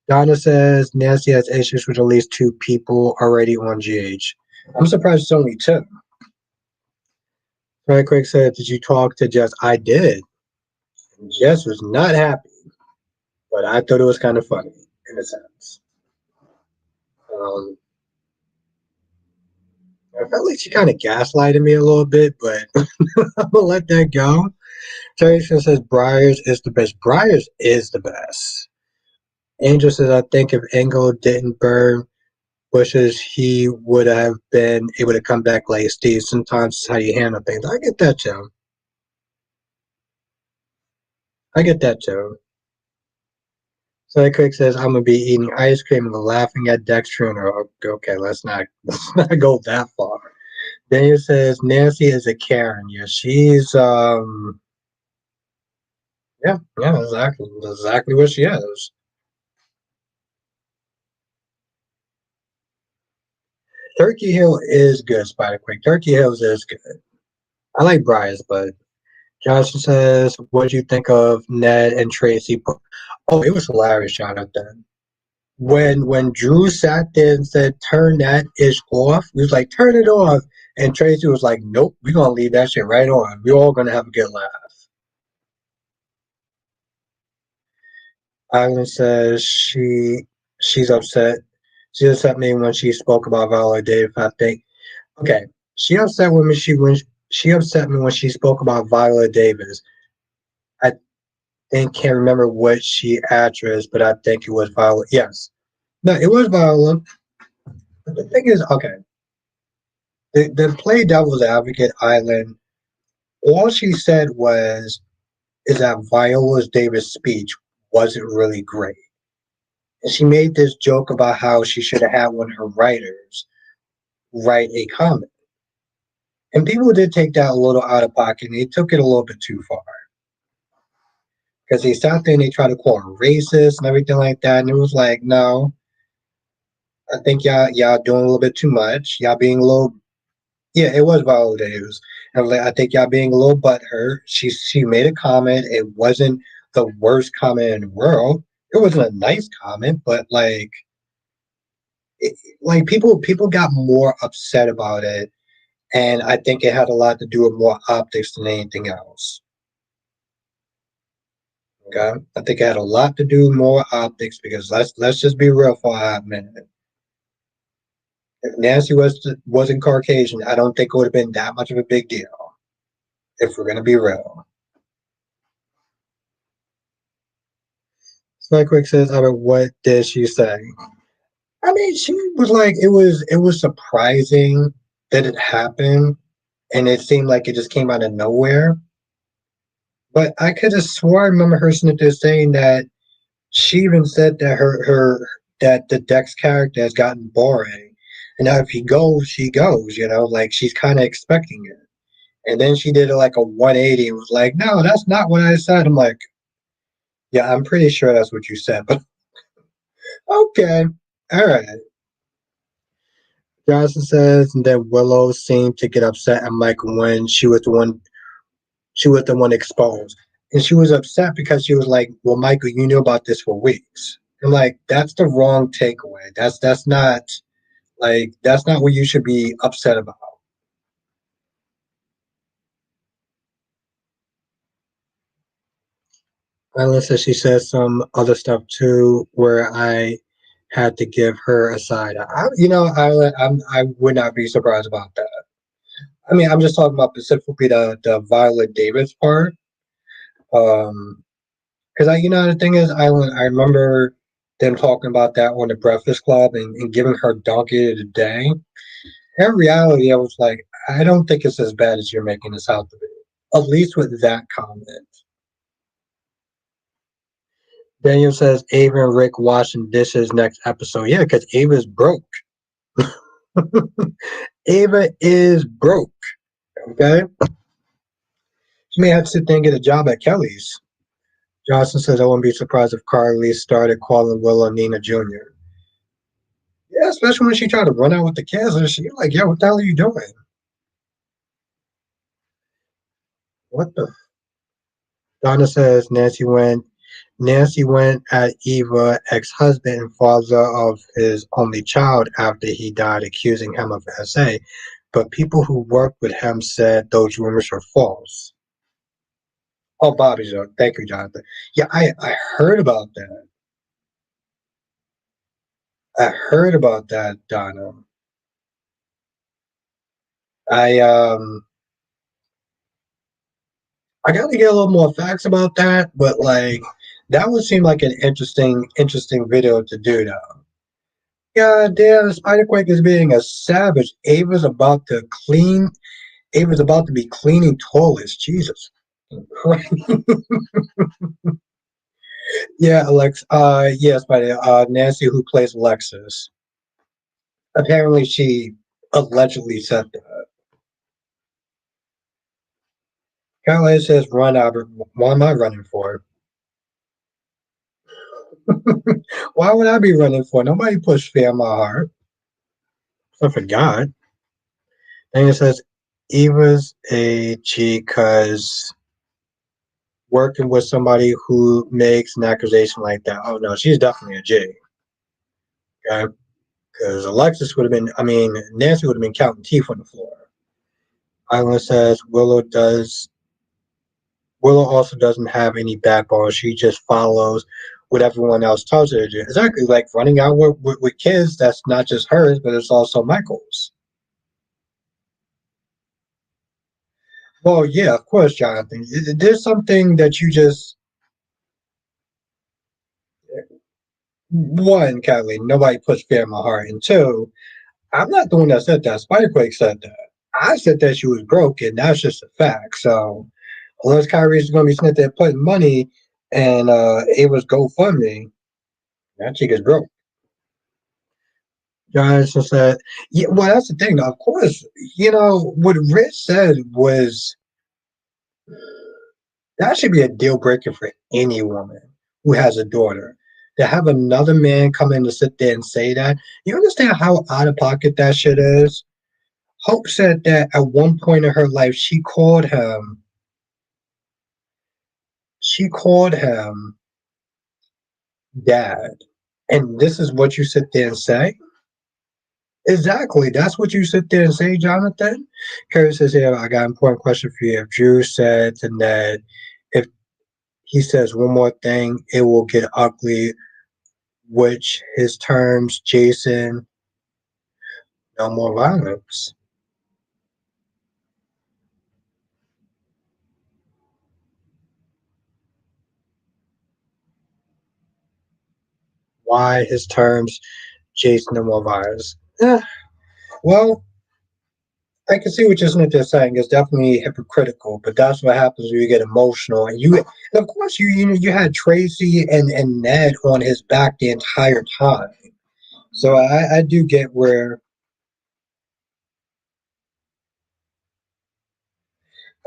Donna says Nancy has issues with at least two people already on GH. I'm surprised it's only two. Frank Quick said, did you talk to Jess? I did. Jess was not happy, but I thought it was kind of funny in a sense. Um, I felt like she kind of gaslighted me a little bit, but I'm gonna let that go. Teresa says Briars is the best. Briars is the best. Angel says, I think if Engel didn't burn bushes, he would have been able to come back like Steve. Sometimes it's how you handle things. I get that too. I get that too. Sidekick says, I'm gonna be eating ice cream and laughing at Dexter and her. Okay, let's not go that far. Daniel says Nancy is a Karen. Yeah, she's yeah, exactly what she is. Turkey Hill is good, Spider Quick. Turkey Hills is good. I like Bryce, but Johnson says, "What do you think of Ned and Tracy?" Oh, it was hilarious, Jonathan. When Drew sat there and said, "Turn that ish off," he was like, "Turn it off," and Tracy was like, "Nope, we're gonna leave that shit right on. We're all gonna have a good laugh." Island says she's upset. She upset me when she spoke about Viola Davis. I think okay, she upset when she upset me when she spoke about Viola Davis. I think can't remember what she actress, but I think it was Viola. Yes, no, it was Viola. But the thing is, okay, the play Devil's Advocate Island. All she said was is that Viola Davis' speech wasn't really great, and she made this joke about how she should have had one of her writers write a comment. And people did take that a little out of pocket, and they took it a little bit too far. Because they sat there and they tried to call her racist and everything like that. And it was like, no, I think y'all doing a little bit too much. Y'all being a little yeah, it was Viola Davis. And I was like, I think y'all being a little butthurt. She made a comment. It wasn't the worst comment in the world. It wasn't a nice comment, but like people got more upset about it, and I think it had a lot to do with more optics than anything else. Okay, I think it had a lot to do with more optics because let's just be real for a hot minute. If Nancy wasn't Caucasian, I don't think it would have been that much of a big deal. If we're gonna be real. Sly Quick says, "I mean, what did she say?" I mean, she was like, it was surprising that it happened, and it seemed like it just came out of nowhere. But I could have swore I remember her sitting there saying that she even said that her that the Dex character has gotten boring, and now if he goes, she goes. Like she's kind of expecting it. And then she did like a 180 and was like, "No, that's not what I said." I'm like, "Yeah, I'm pretty sure that's what you said." But okay, all right. Johnson says that Willow seemed to get upset at Michael when she was the one exposed. And she was upset because she was like, "Well, Michael, you knew about this for weeks." I'm like, that's the wrong takeaway. That's not what you should be upset about. Unless she says some other stuff too, where I had to give her a side. I would not be surprised about that. I mean, I'm just talking about specifically the Violet Davis part. Because the thing is, I remember them talking about that on the Breakfast Club and giving her donkey of the day. In reality, I was like, I don't think it's as bad as you're making this out to be. At least with that comment. Daniel says Ava and Rick washing dishes next episode. Yeah, because Ava's broke. Ava is broke. Okay, she may have to sit there and get a job at Kelly's. Johnson says I wouldn't be surprised if Carly started calling Willow Nina Jr. Yeah, especially when she tried to run out with the kids and she like, "Yo, what the hell are you doing? What the?" Donna says Nancy went at Eva ex-husband and father of his only child after he died, accusing him of SA. But people who worked with him said those rumors were false. Oh, Bobby's joke. Thank you, Jonathan. Yeah, I heard about that. I heard about that, Donna. I I got to get a little more facts about that, but that would seem like an interesting video to do though. God damn, Spiderquake is being a savage. Ava's about to be cleaning toilets. Jesus Christ. Yeah, Alex. Yeah, Spider. Nancy, who plays Alexis. Apparently, she allegedly said that. Caroline says, "Run, Albert. What am I running for? Why would I be running for? Nobody pushed fear in my heart. I forgot." Daniel says. Eva's a G because working with somebody who makes an accusation like that, oh no, she's definitely a G. Okay? Because Alexis would have been, I mean, Nancy would have been counting teeth on the floor. Island says Willow also doesn't have any backbone. She just follows what everyone else tells her to do. Exactly, like running out with kids. That's not just hers, but it's also Michael's. Well, yeah, of course, Jonathan. There's something that you just one, Kelly. Nobody puts fear in my heart, and two, I'm not the one that said that. Spiderquake said that. I said that she was broke, and that's just a fact. So unless Kyrie's going to be sitting there putting money and it was GoFundMe, that chick is broke. Johnson said, "Yeah, well, that's the thing. Of course, what Rich said was that should be a deal breaker for any woman who has a daughter. To have another man come in to sit there and say that, you understand how out of pocket that shit is? Hope said that at one point in her life, she called him dad. And this is what you sit there and say? Exactly. That's what you sit there and say, Jonathan. Kerry says, "Yeah, I got an important question for you. If Drew said to Ned, if he says one more thing, it will get ugly, which his terms, Jason, no more violence." Why his terms, Jason, no more violence? Well, I can see what you're saying. It's definitely hypocritical, but that's what happens when you get emotional. And of course, you had Tracy and Ned on his back the entire time. So I do get where.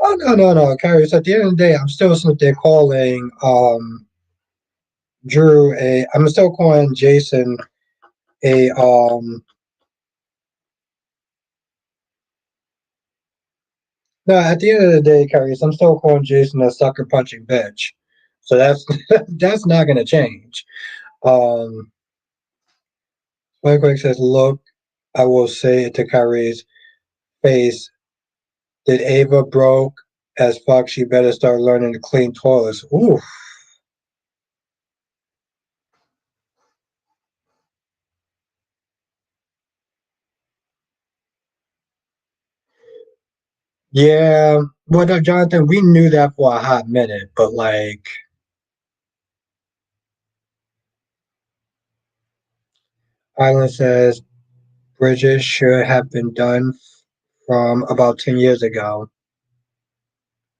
Oh no, Kyrie. So at the end of the day, I'm still sitting there calling Drew a. I'm still calling Jason a. No, at the end of the day, Kyrie, I'm still calling Jason a sucker punching bitch. So that's that's not gonna change. Um, Quick says, "Look, I will say it to Kyrie's face. Did Ava broke as fuck? She better start learning to clean toilets." Ooh. Yeah, well, no, Jonathan, we knew that for a hot minute, but like, Island says Bridges should have been done from about 10 years ago.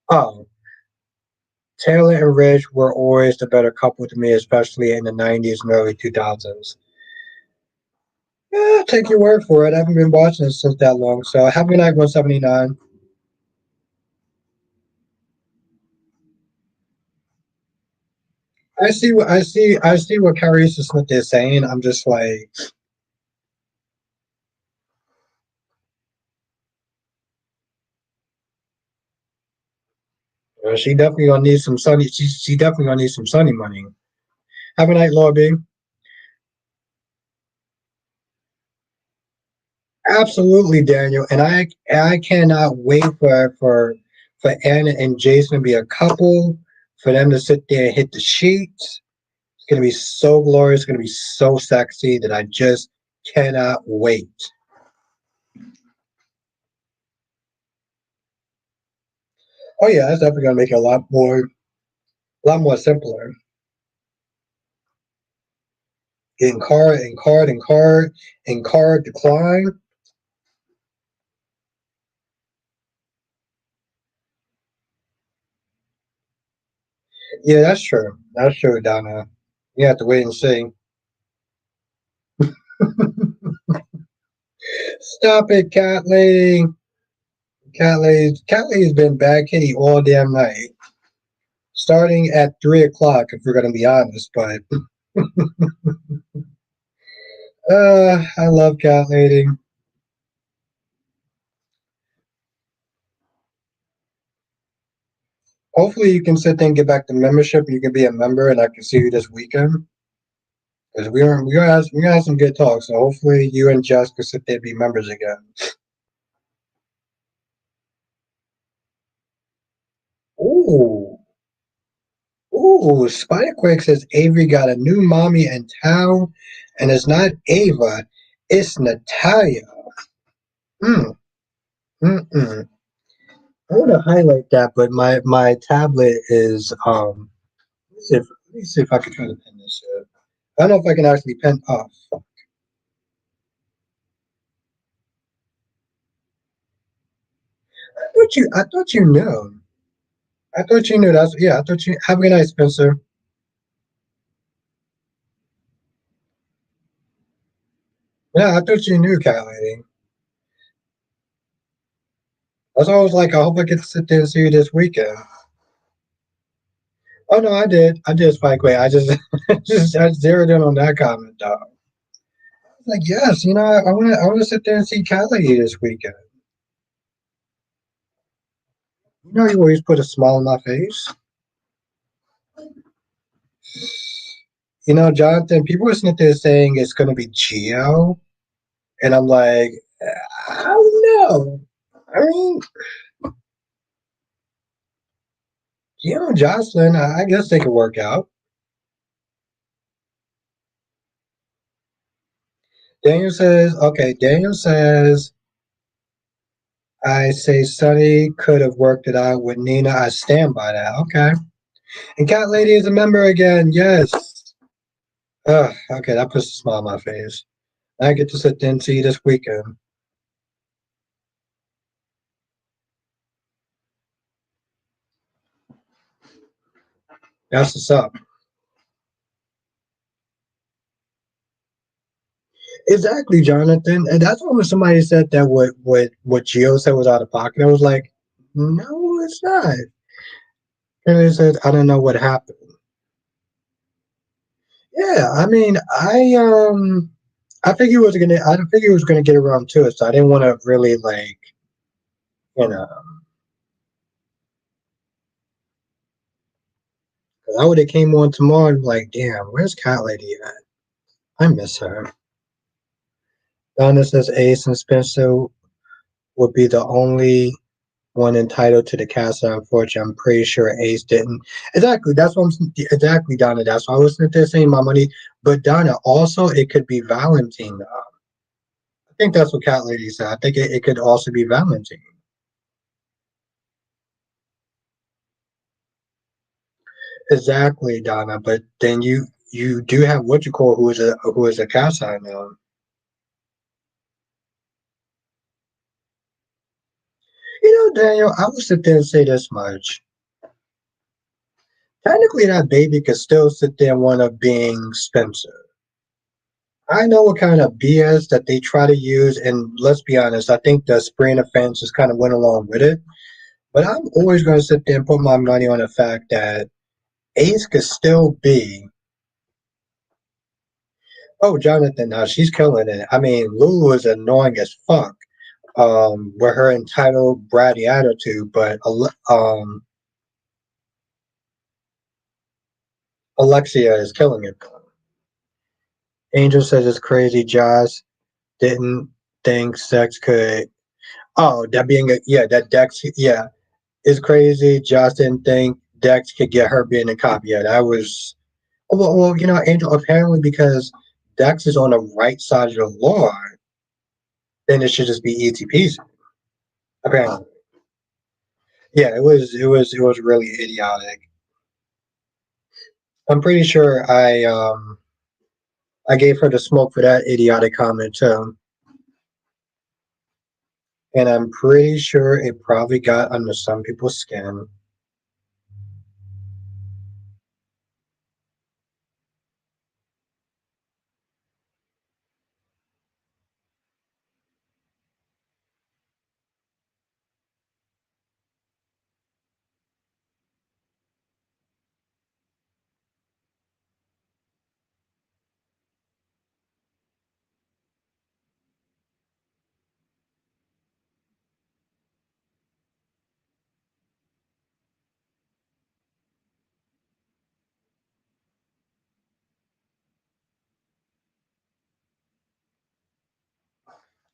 Oh, Taylor and Ridge were always the better couple to me, especially in the 90s and early 2000s. Yeah, take your word for it. I haven't been watching it since that long. So, have a good night, 179. I see what Carissa Smith is saying. I'm just like, she definitely gonna need some sunny. She definitely gonna need some sunny money. Have a night, Lord B. Absolutely, Daniel, and I cannot wait for Anna and Jason to be a couple, for them to sit there and hit the sheets. It's gonna be so glorious. It's gonna be so sexy that I just cannot wait. Oh yeah, that's definitely gonna make it a lot more simpler. Getting card and card and card and card decline. Yeah, that's true. That's true, Donna. You have to wait and see. Stop it, cat lady. Cat lady's been bad kitty all damn night. Starting at 3 o'clock, if we're gonna be honest. But I love cat lady. Hopefully, you can sit there and get back the membership. You can be a member, and I can see you this weekend. Because we're gonna have some good talks. So hopefully, you and Jess can sit there and be members again. Ooh, ooh! Spiderquake says Avery got a new mommy in town, and it's not Ava, it's Natalia. Hmm. Mm-mm. I want to highlight that, but my tablet is let me see if I can try to pin this shit. I don't know if I can actually pin. Oh, fuck. I thought you knew. I thought you knew. That's yeah. I thought you. Have a good night, Spencer. Yeah, I thought you knew, cat lady. That's why I was like, I hope I get to sit there and see you this weekend. Oh no, I did. I did Spike Way. I just I zeroed in on that comment, dog. Like, yes, I want to sit there and see cat lady this weekend. You always put a smile on my face. Jonathan, people are sitting there saying it's going to be Geo, and I'm like, I don't know. I mean, Jocelyn, I guess they could work out. Daniel says, I say Sonny could have worked it out with Nina. I stand by that. Okay. And Cat Lady is a member again. Yes. Okay, that puts a smile on my face. I get to sit there and see you this weekend. That's what's up. Exactly, Jonathan. And that's when somebody said that what Gio said was out of pocket. I was like, no, it's not. And they said, I don't know what happened. Yeah, I mean, I figured I figured he was gonna get around to it, so I didn't want to really you know, 'cause I would have came on tomorrow and be like, damn, where's Cat Lady at? I miss her. Donna says Ace and Spencer would be the only one entitled to the castle. Unfortunately, I'm pretty sure Ace didn't. Exactly. Exactly, Donna. That's why I was sitting there saying my money. But Donna, also it could be Valentine. I think that's what Cat Lady said. I think it could also be Valentine. Exactly, Donna. But then you do have what you call who is a cat sign now. Daniel, I would sit there and say this much. Technically, that baby could still sit there and want to being Spencer. I know what kind of BS that they try to use, and let's be honest, I think the spraying of fans just kind of went along with it. But I'm always going to sit there and put my money on the fact that Ace could still be. Oh, Jonathan, now she's killing it. I mean, Lulu is annoying as fuck with her entitled bratty attitude, but Alexia is killing it. Angel says it's crazy. Josh didn't think sex could. Oh, that being a yeah, that Dex yeah is crazy. Josh didn't think Dex could get her being a cop. Yeah, that was well, Angel. Apparently, because Dex is on the right side of the law, then it should just be easy peasy. Apparently, yeah, it was really idiotic. I'm pretty sure I gave her the smoke for that idiotic comment too, and I'm pretty sure it probably got under some people's skin.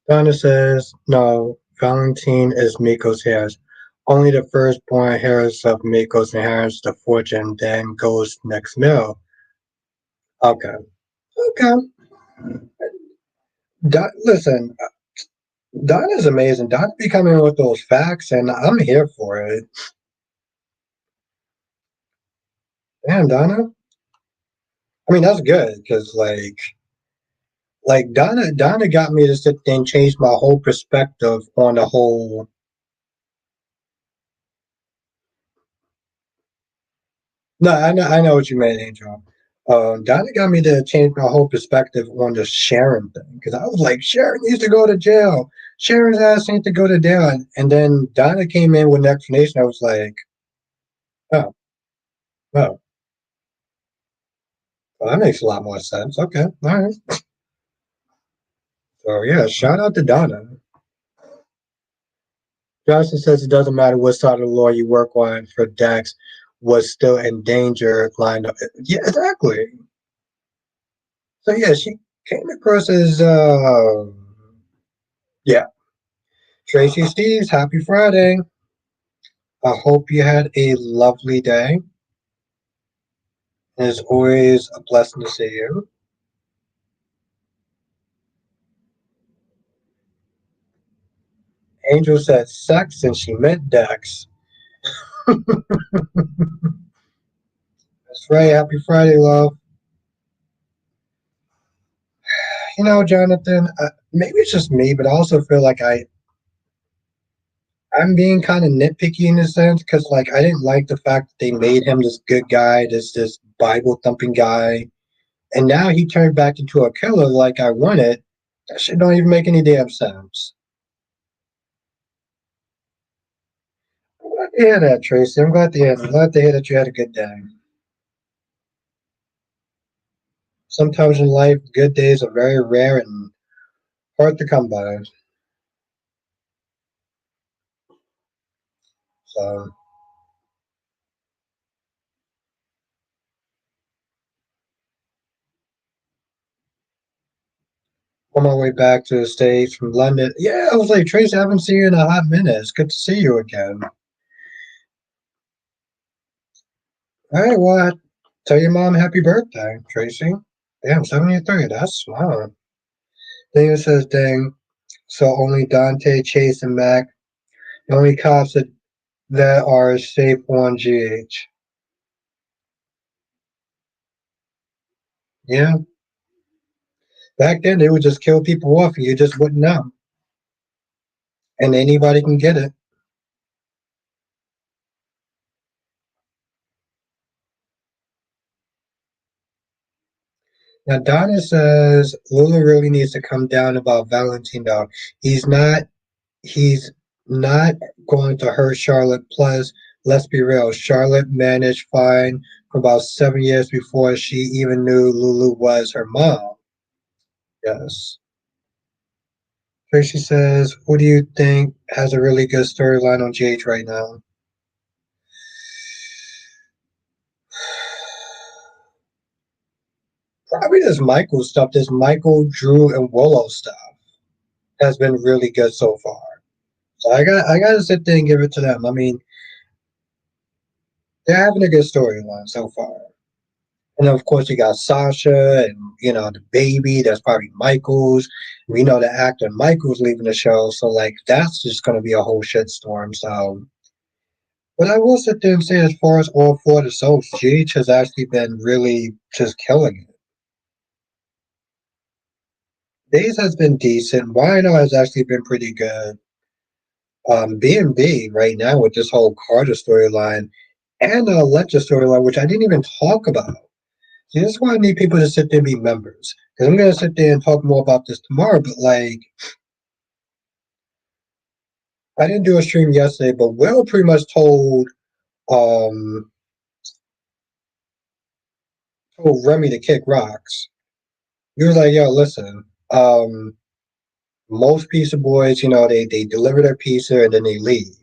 Donna says, no, Valentine is Miko's heirs. Only the firstborn inherits of Miko's inherits the fortune, then goes next mill. Okay. Okay. Listen, Donna's amazing. Donna be coming with those facts, and I'm here for it. Damn, Donna. I mean, that's good because, Donna got me to sit there and change my whole perspective on the whole. No, I know what you meant, Angel. Donna got me to change my whole perspective on the Sharon thing because I was like, Sharon needs to go to jail. Sharon's ass needs to go to jail, and then Donna came in with an explanation. I was like, oh, oh, well, that makes a lot more sense. Okay, all right. So yeah, shout out to Donna. Johnson says it doesn't matter what side of the law you work on for Dex was still in danger lined up. Yeah, exactly. So yeah, she came across as yeah. Tracy Steves, happy Friday. I hope you had a lovely day. It's always a blessing to see you. Angel said sex and she meant Dex. That's right, happy Friday, love. You know, Jonathan, maybe it's just me, but I also feel like I'm being kind of nitpicky in a sense because, like, I didn't like the fact that they made him this good guy, this Bible thumping guy, and now he turned back into a killer like I wanted. That shit don't even make any damn sense. I'm glad to hear that, Tracy. I'm glad to hear that you had a good day. Sometimes in life, good days are very rare and hard to come by. So, on my way back to the States from London, yeah, I was like, Tracy, I haven't seen you in a hot minute. It's good to see you again. All right, well, tell your mom happy birthday, Tracy. Damn, 73. That's smart. Daniel says, dang, so only Dante, Chase, and Mac, the only cops that are safe on GH. Yeah, back then they would just kill people off and you just wouldn't know. And anybody can get it. Now, Donna says Lula really needs to come down about Valentino. He's not he's not going to hurt Charlotte. Plus, let's be real, Charlotte managed fine for about 7 years before she even knew Lulu was her mom. Yes. Tracy says, who do you think has a really good storyline on GH right now? Probably this Michael stuff, this Michael, Drew, and Willow stuff has been really good so far. So I gotta sit there and give it to them. I mean, they're having a good storyline so far. And of course, you got Sasha and, the baby. That's probably Michael's. We know the actor Michael's leaving the show. So, like, that's just going to be a whole shitstorm. So, but I will sit there and say, as far as all four of the soaps, GH has actually been really just killing it. Days has been decent. Wino has actually been pretty good. B&B right now with this whole Carter storyline and the Electra storyline, which I didn't even talk about. See, this is why I need people to sit there and be members. Because I'm going to sit there and talk more about this tomorrow. But, like, I didn't do a stream yesterday, but Will pretty much um, told Remy to kick rocks. He was like, yo, listen, most pizza boys, they deliver their pizza and then they leave.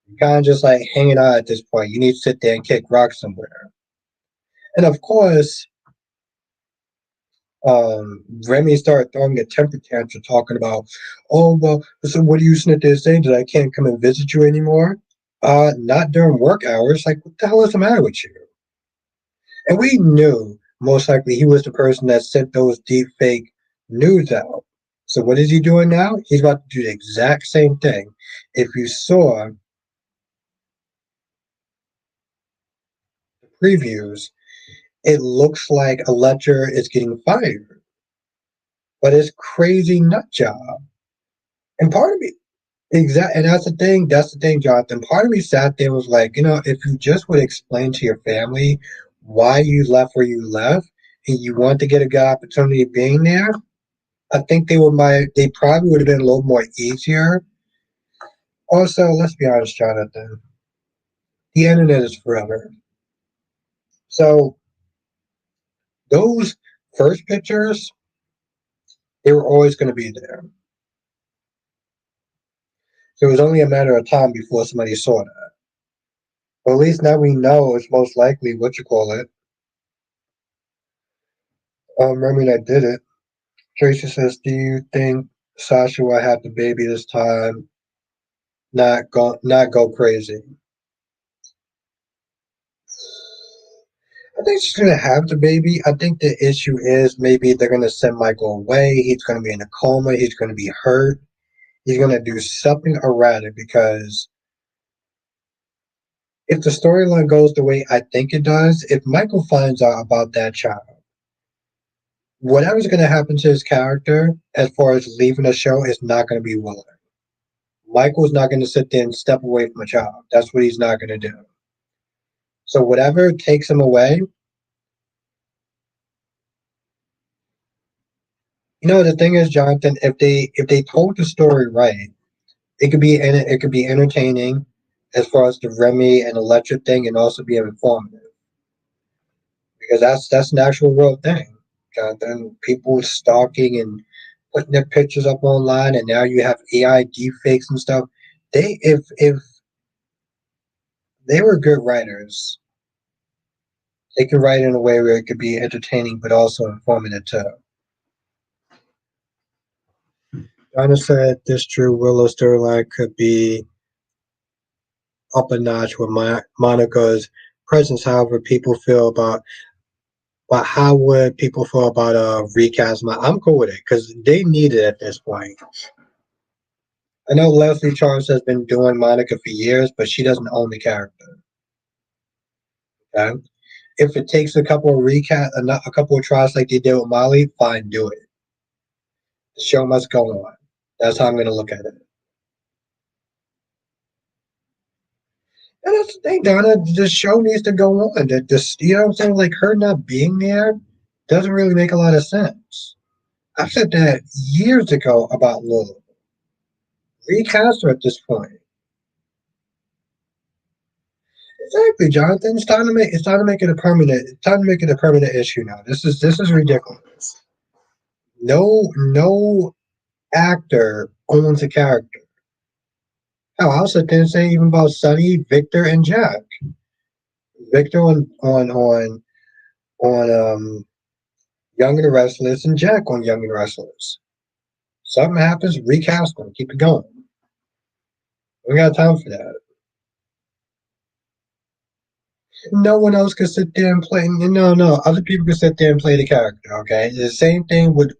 You're kind of just like hanging out at this point. You need to sit there and kick rocks somewhere. And of course, Remy started throwing a temper tantrum talking about, oh, well, so what are you sitting there saying that I can't come and visit you anymore? Not during work hours. Like, what the hell is the matter with you? And we knew most likely he was the person that sent those deep fake news out. So what is he doing now? He's about to do the exact same thing. If you saw the previews, it looks like a lecturer is getting fired, but it's crazy nut job. And part of me, and that's the thing. That's the thing, Jonathan. Part of me sat there was like, if you just would explain to your family why you left where you left, and you want to get a good opportunity being there, I think they probably would have been a little more easier. Also, let's be honest, Jonathan. The internet is forever. So those first pictures, they were always going to be there. So it was only a matter of time before somebody saw that. But at least now we know it's most likely what you call it. Remy that did it. Tracy says, "Do you think Sasha will have the baby this time? Not go crazy." I think she's gonna have the baby. I think the issue is maybe they're gonna send Michael away. He's gonna be in a coma. He's gonna be hurt. He's gonna do something erratic because if the storyline goes the way I think it does, if Michael finds out about that child, whatever's gonna happen to his character as far as leaving the show is not gonna be willing. Michael's not gonna sit there and step away from a child. That's what he's not gonna do. So whatever takes him away, the thing is, Jonathan, if they told the story right, it could be entertaining as far as the Remy and Electric thing, and also be informative because that's an actual real thing. Jonathan, people stalking and putting their pictures up online, and now you have AI deepfakes and stuff. If they were good writers, they could write in a way where it could be entertaining but also informative too. Donna said this Drew Willow storyline could be up a notch with Monica's presence. However, people feel about but how would people feel about a recast? I'm cool with it because they need it at this point. I know Leslie Charles has been doing Monica for years, but she doesn't own the character. Okay? If it takes a couple of a couple of tries like they did with Molly, fine, do it. The show must go on. That's how I'm going to look at it. And that's the thing, Donna. The show needs to go on. You know what I'm saying? Like her not being there doesn't really make a lot of sense. I've said that years ago about Lulu. Recast her at this point. Exactly, Jonathan. It's time to make it a permanent. It's time to make it a permanent issue now. This is ridiculous. No actor owns a character. Hell, I'll sit there and say even about Sonny, Victor, and Jack. Victor on Young and Restless, and Jack on Young and Restless. Something happens, recast them, keep it going. We got time for that. No one else can sit there and play. No. Other people can sit there and play the character. Okay, the same thing with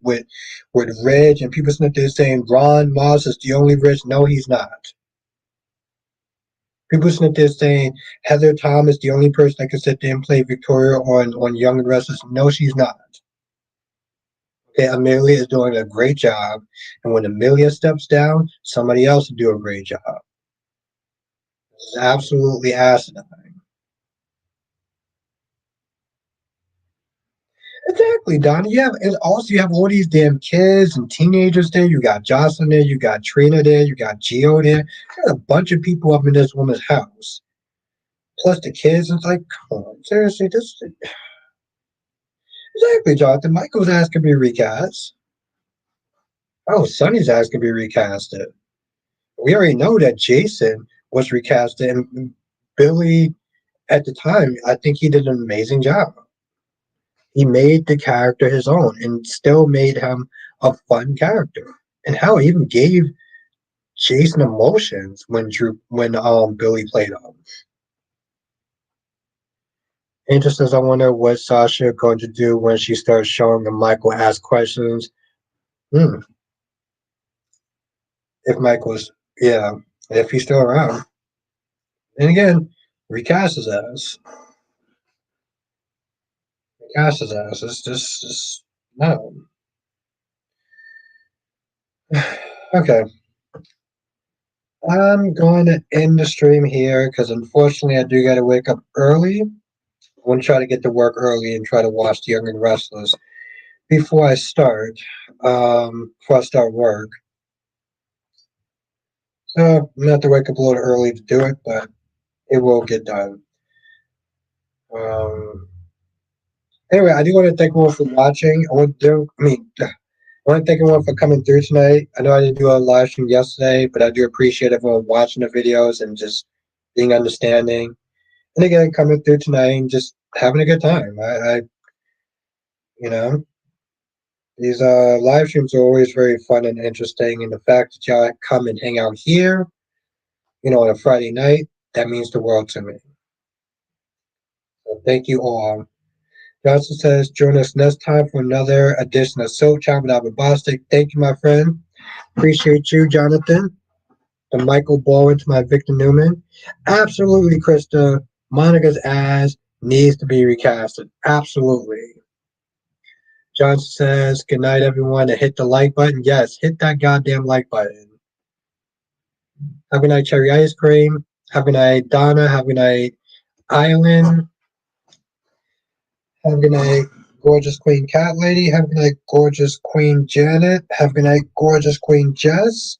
Reg, and people sit there saying Ron Moss is the only Reg. No, he's not. People sit there saying Heather Tom is the only person that can sit there and play Victoria on Young and Restless. No, she's not. Okay, Amelia is doing a great job, and when Amelia steps down, somebody else will do a great job. This is absolutely asinine. Exactly, Donnie. And also you have all these damn kids and teenagers there. You got Jocelyn there, you got Trina there, you got Gio there. You got a bunch of people up in this woman's house. Plus the kids. It's like, come on, seriously, this exactly, Jonathan. Michael's ass could be recast. Oh, Sonny's ass could be recasted. We already know that Jason was recasted, and Billy at the time, I think he did an amazing job. He made the character his own and still made him a fun character. And how he even gave Jason emotions when Billy played him. Angel says, I wonder what Sasha going to do when she starts showing him Michael ask questions. Hmm. If Michael's, yeah, if he's still around. And again, recast his ass. Recast his ass. It's just no. Okay. I'm going to end the stream here because unfortunately I do got to wake up early. I want to try to get to work early and try to watch The Young and Restless before I start. Before I start work. So I'm gonna have to wake up a little early to do it, but it will get done. Um, anyway, I do want to thank everyone for watching. I want to thank everyone for coming through tonight. I know I didn't do a live stream yesterday, but I do appreciate everyone watching the videos and just being understanding. And again, coming through tonight and just having a good time. You know, these live streams are always very fun and interesting, and the fact that y'all come and hang out here, on a Friday night, that means the world to me. So thank you all. Johnson says, join us next time for another edition of Soap Chat with Albert Bostic. Thank you, my friend. Appreciate you, Jonathan. The Michael Baldwin to my Victor Newman. Absolutely, Krista. Monica's ass needs to be recasted. Absolutely. Johnson says, good night, everyone, and hit the like button. Yes, hit that goddamn like button. Have a good night, Cherry Ice Cream. Have a good night, Donna. Have a good night, Island. Have a good night, gorgeous Queen Cat Lady. Have a good night, gorgeous Queen Janet. Have a good night, gorgeous Queen Jess.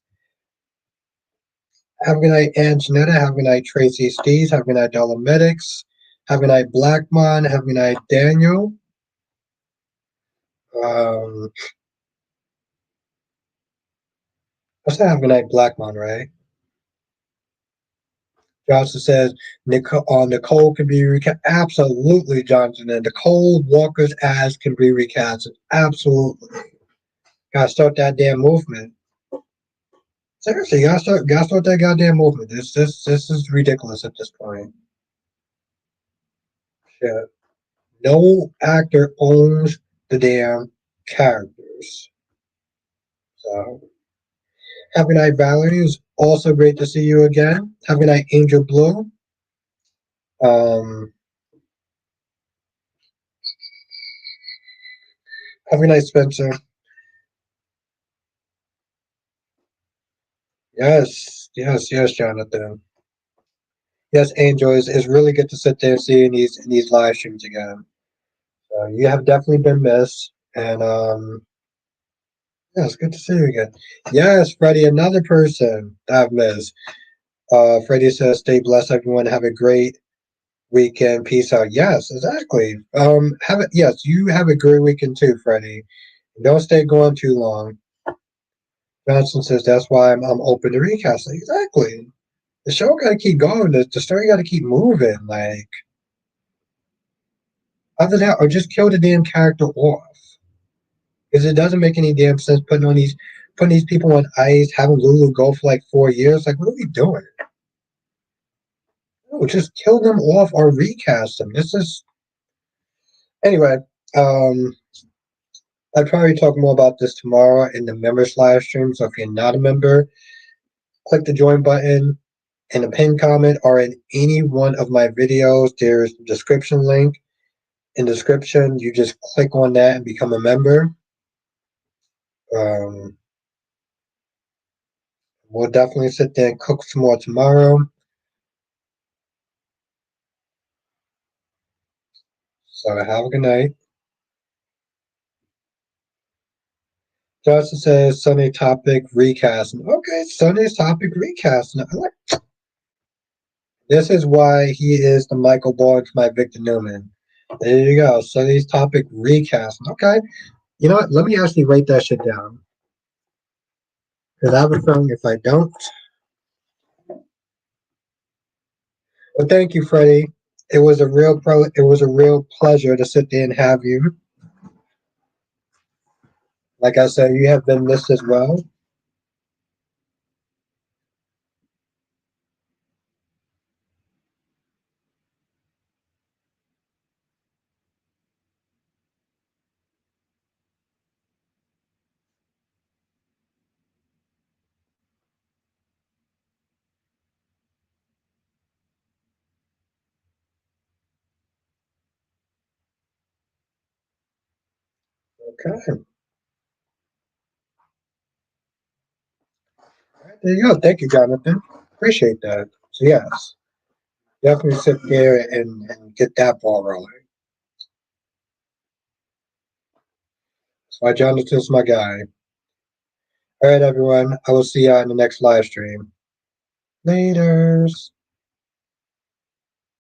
Have a good night, Anjanetta. Have a good night, Tracy Stees. Have a good night, Dollar Medics. Have a good night, Blackmon. Have a good night, Daniel. I said have a good night, Blackmon, right? Johnson says Nicole can be recast. Absolutely, Johnson. And Nicole Walker's ass can be recast. Absolutely. Gotta start that damn movement. Seriously, gotta start that goddamn movement. This is ridiculous at this point. Shit. No actor owns the damn characters. So have a good night, Valerie. It's also great to see you again. Have a good night, Angel Blue. Um, have a good night, Spencer. Yes, Jonathan. Yes, Angel. It's really good to sit there and see in these live streams again. So you have definitely been missed, and yeah, it's good to see you again. Yes, Freddie, another person that I've missed. Freddie says, "Stay blessed, everyone. Have a great weekend. Peace out." Yes, exactly. Have it. Yes, you have a great weekend too, Freddie. Don't stay going too long. Johnson says that's why I'm open to recasting. Exactly. The show got to keep going. The story got to keep moving. Like other than that, or just kill the damn character off because it doesn't make any damn sense putting these people on ice, having Lulu go for like 4 years. Like, what are we doing? No, just kill them off or recast them. This is anyway. Um, I'll probably talk more about this tomorrow in the members live stream. So if you're not a member, click the join button in the pinned comment or in any one of my videos. There's a description link. In the description, you just click on that and become a member. Um, we'll definitely sit there and cook some more tomorrow. So have a good night. Johnson says Sunday topic recasting. Okay, Sunday's topic recasting. This is why he is the Michael Boyd to my Victor Newman. There you go. Sunday's topic recasting. Okay. You know what? Let me actually write that shit down. Because I have a feeling if I don't. Well, thank you, Freddie. It was a real pleasure to sit there and have you. Like I said, you have been missed as well. Okay. There you go. Thank you, Jonathan. Appreciate that. So yes, definitely sit there and get that ball rolling. That's why Jonathan's my guy. All right, everyone. I will see you on the next live stream. Laters.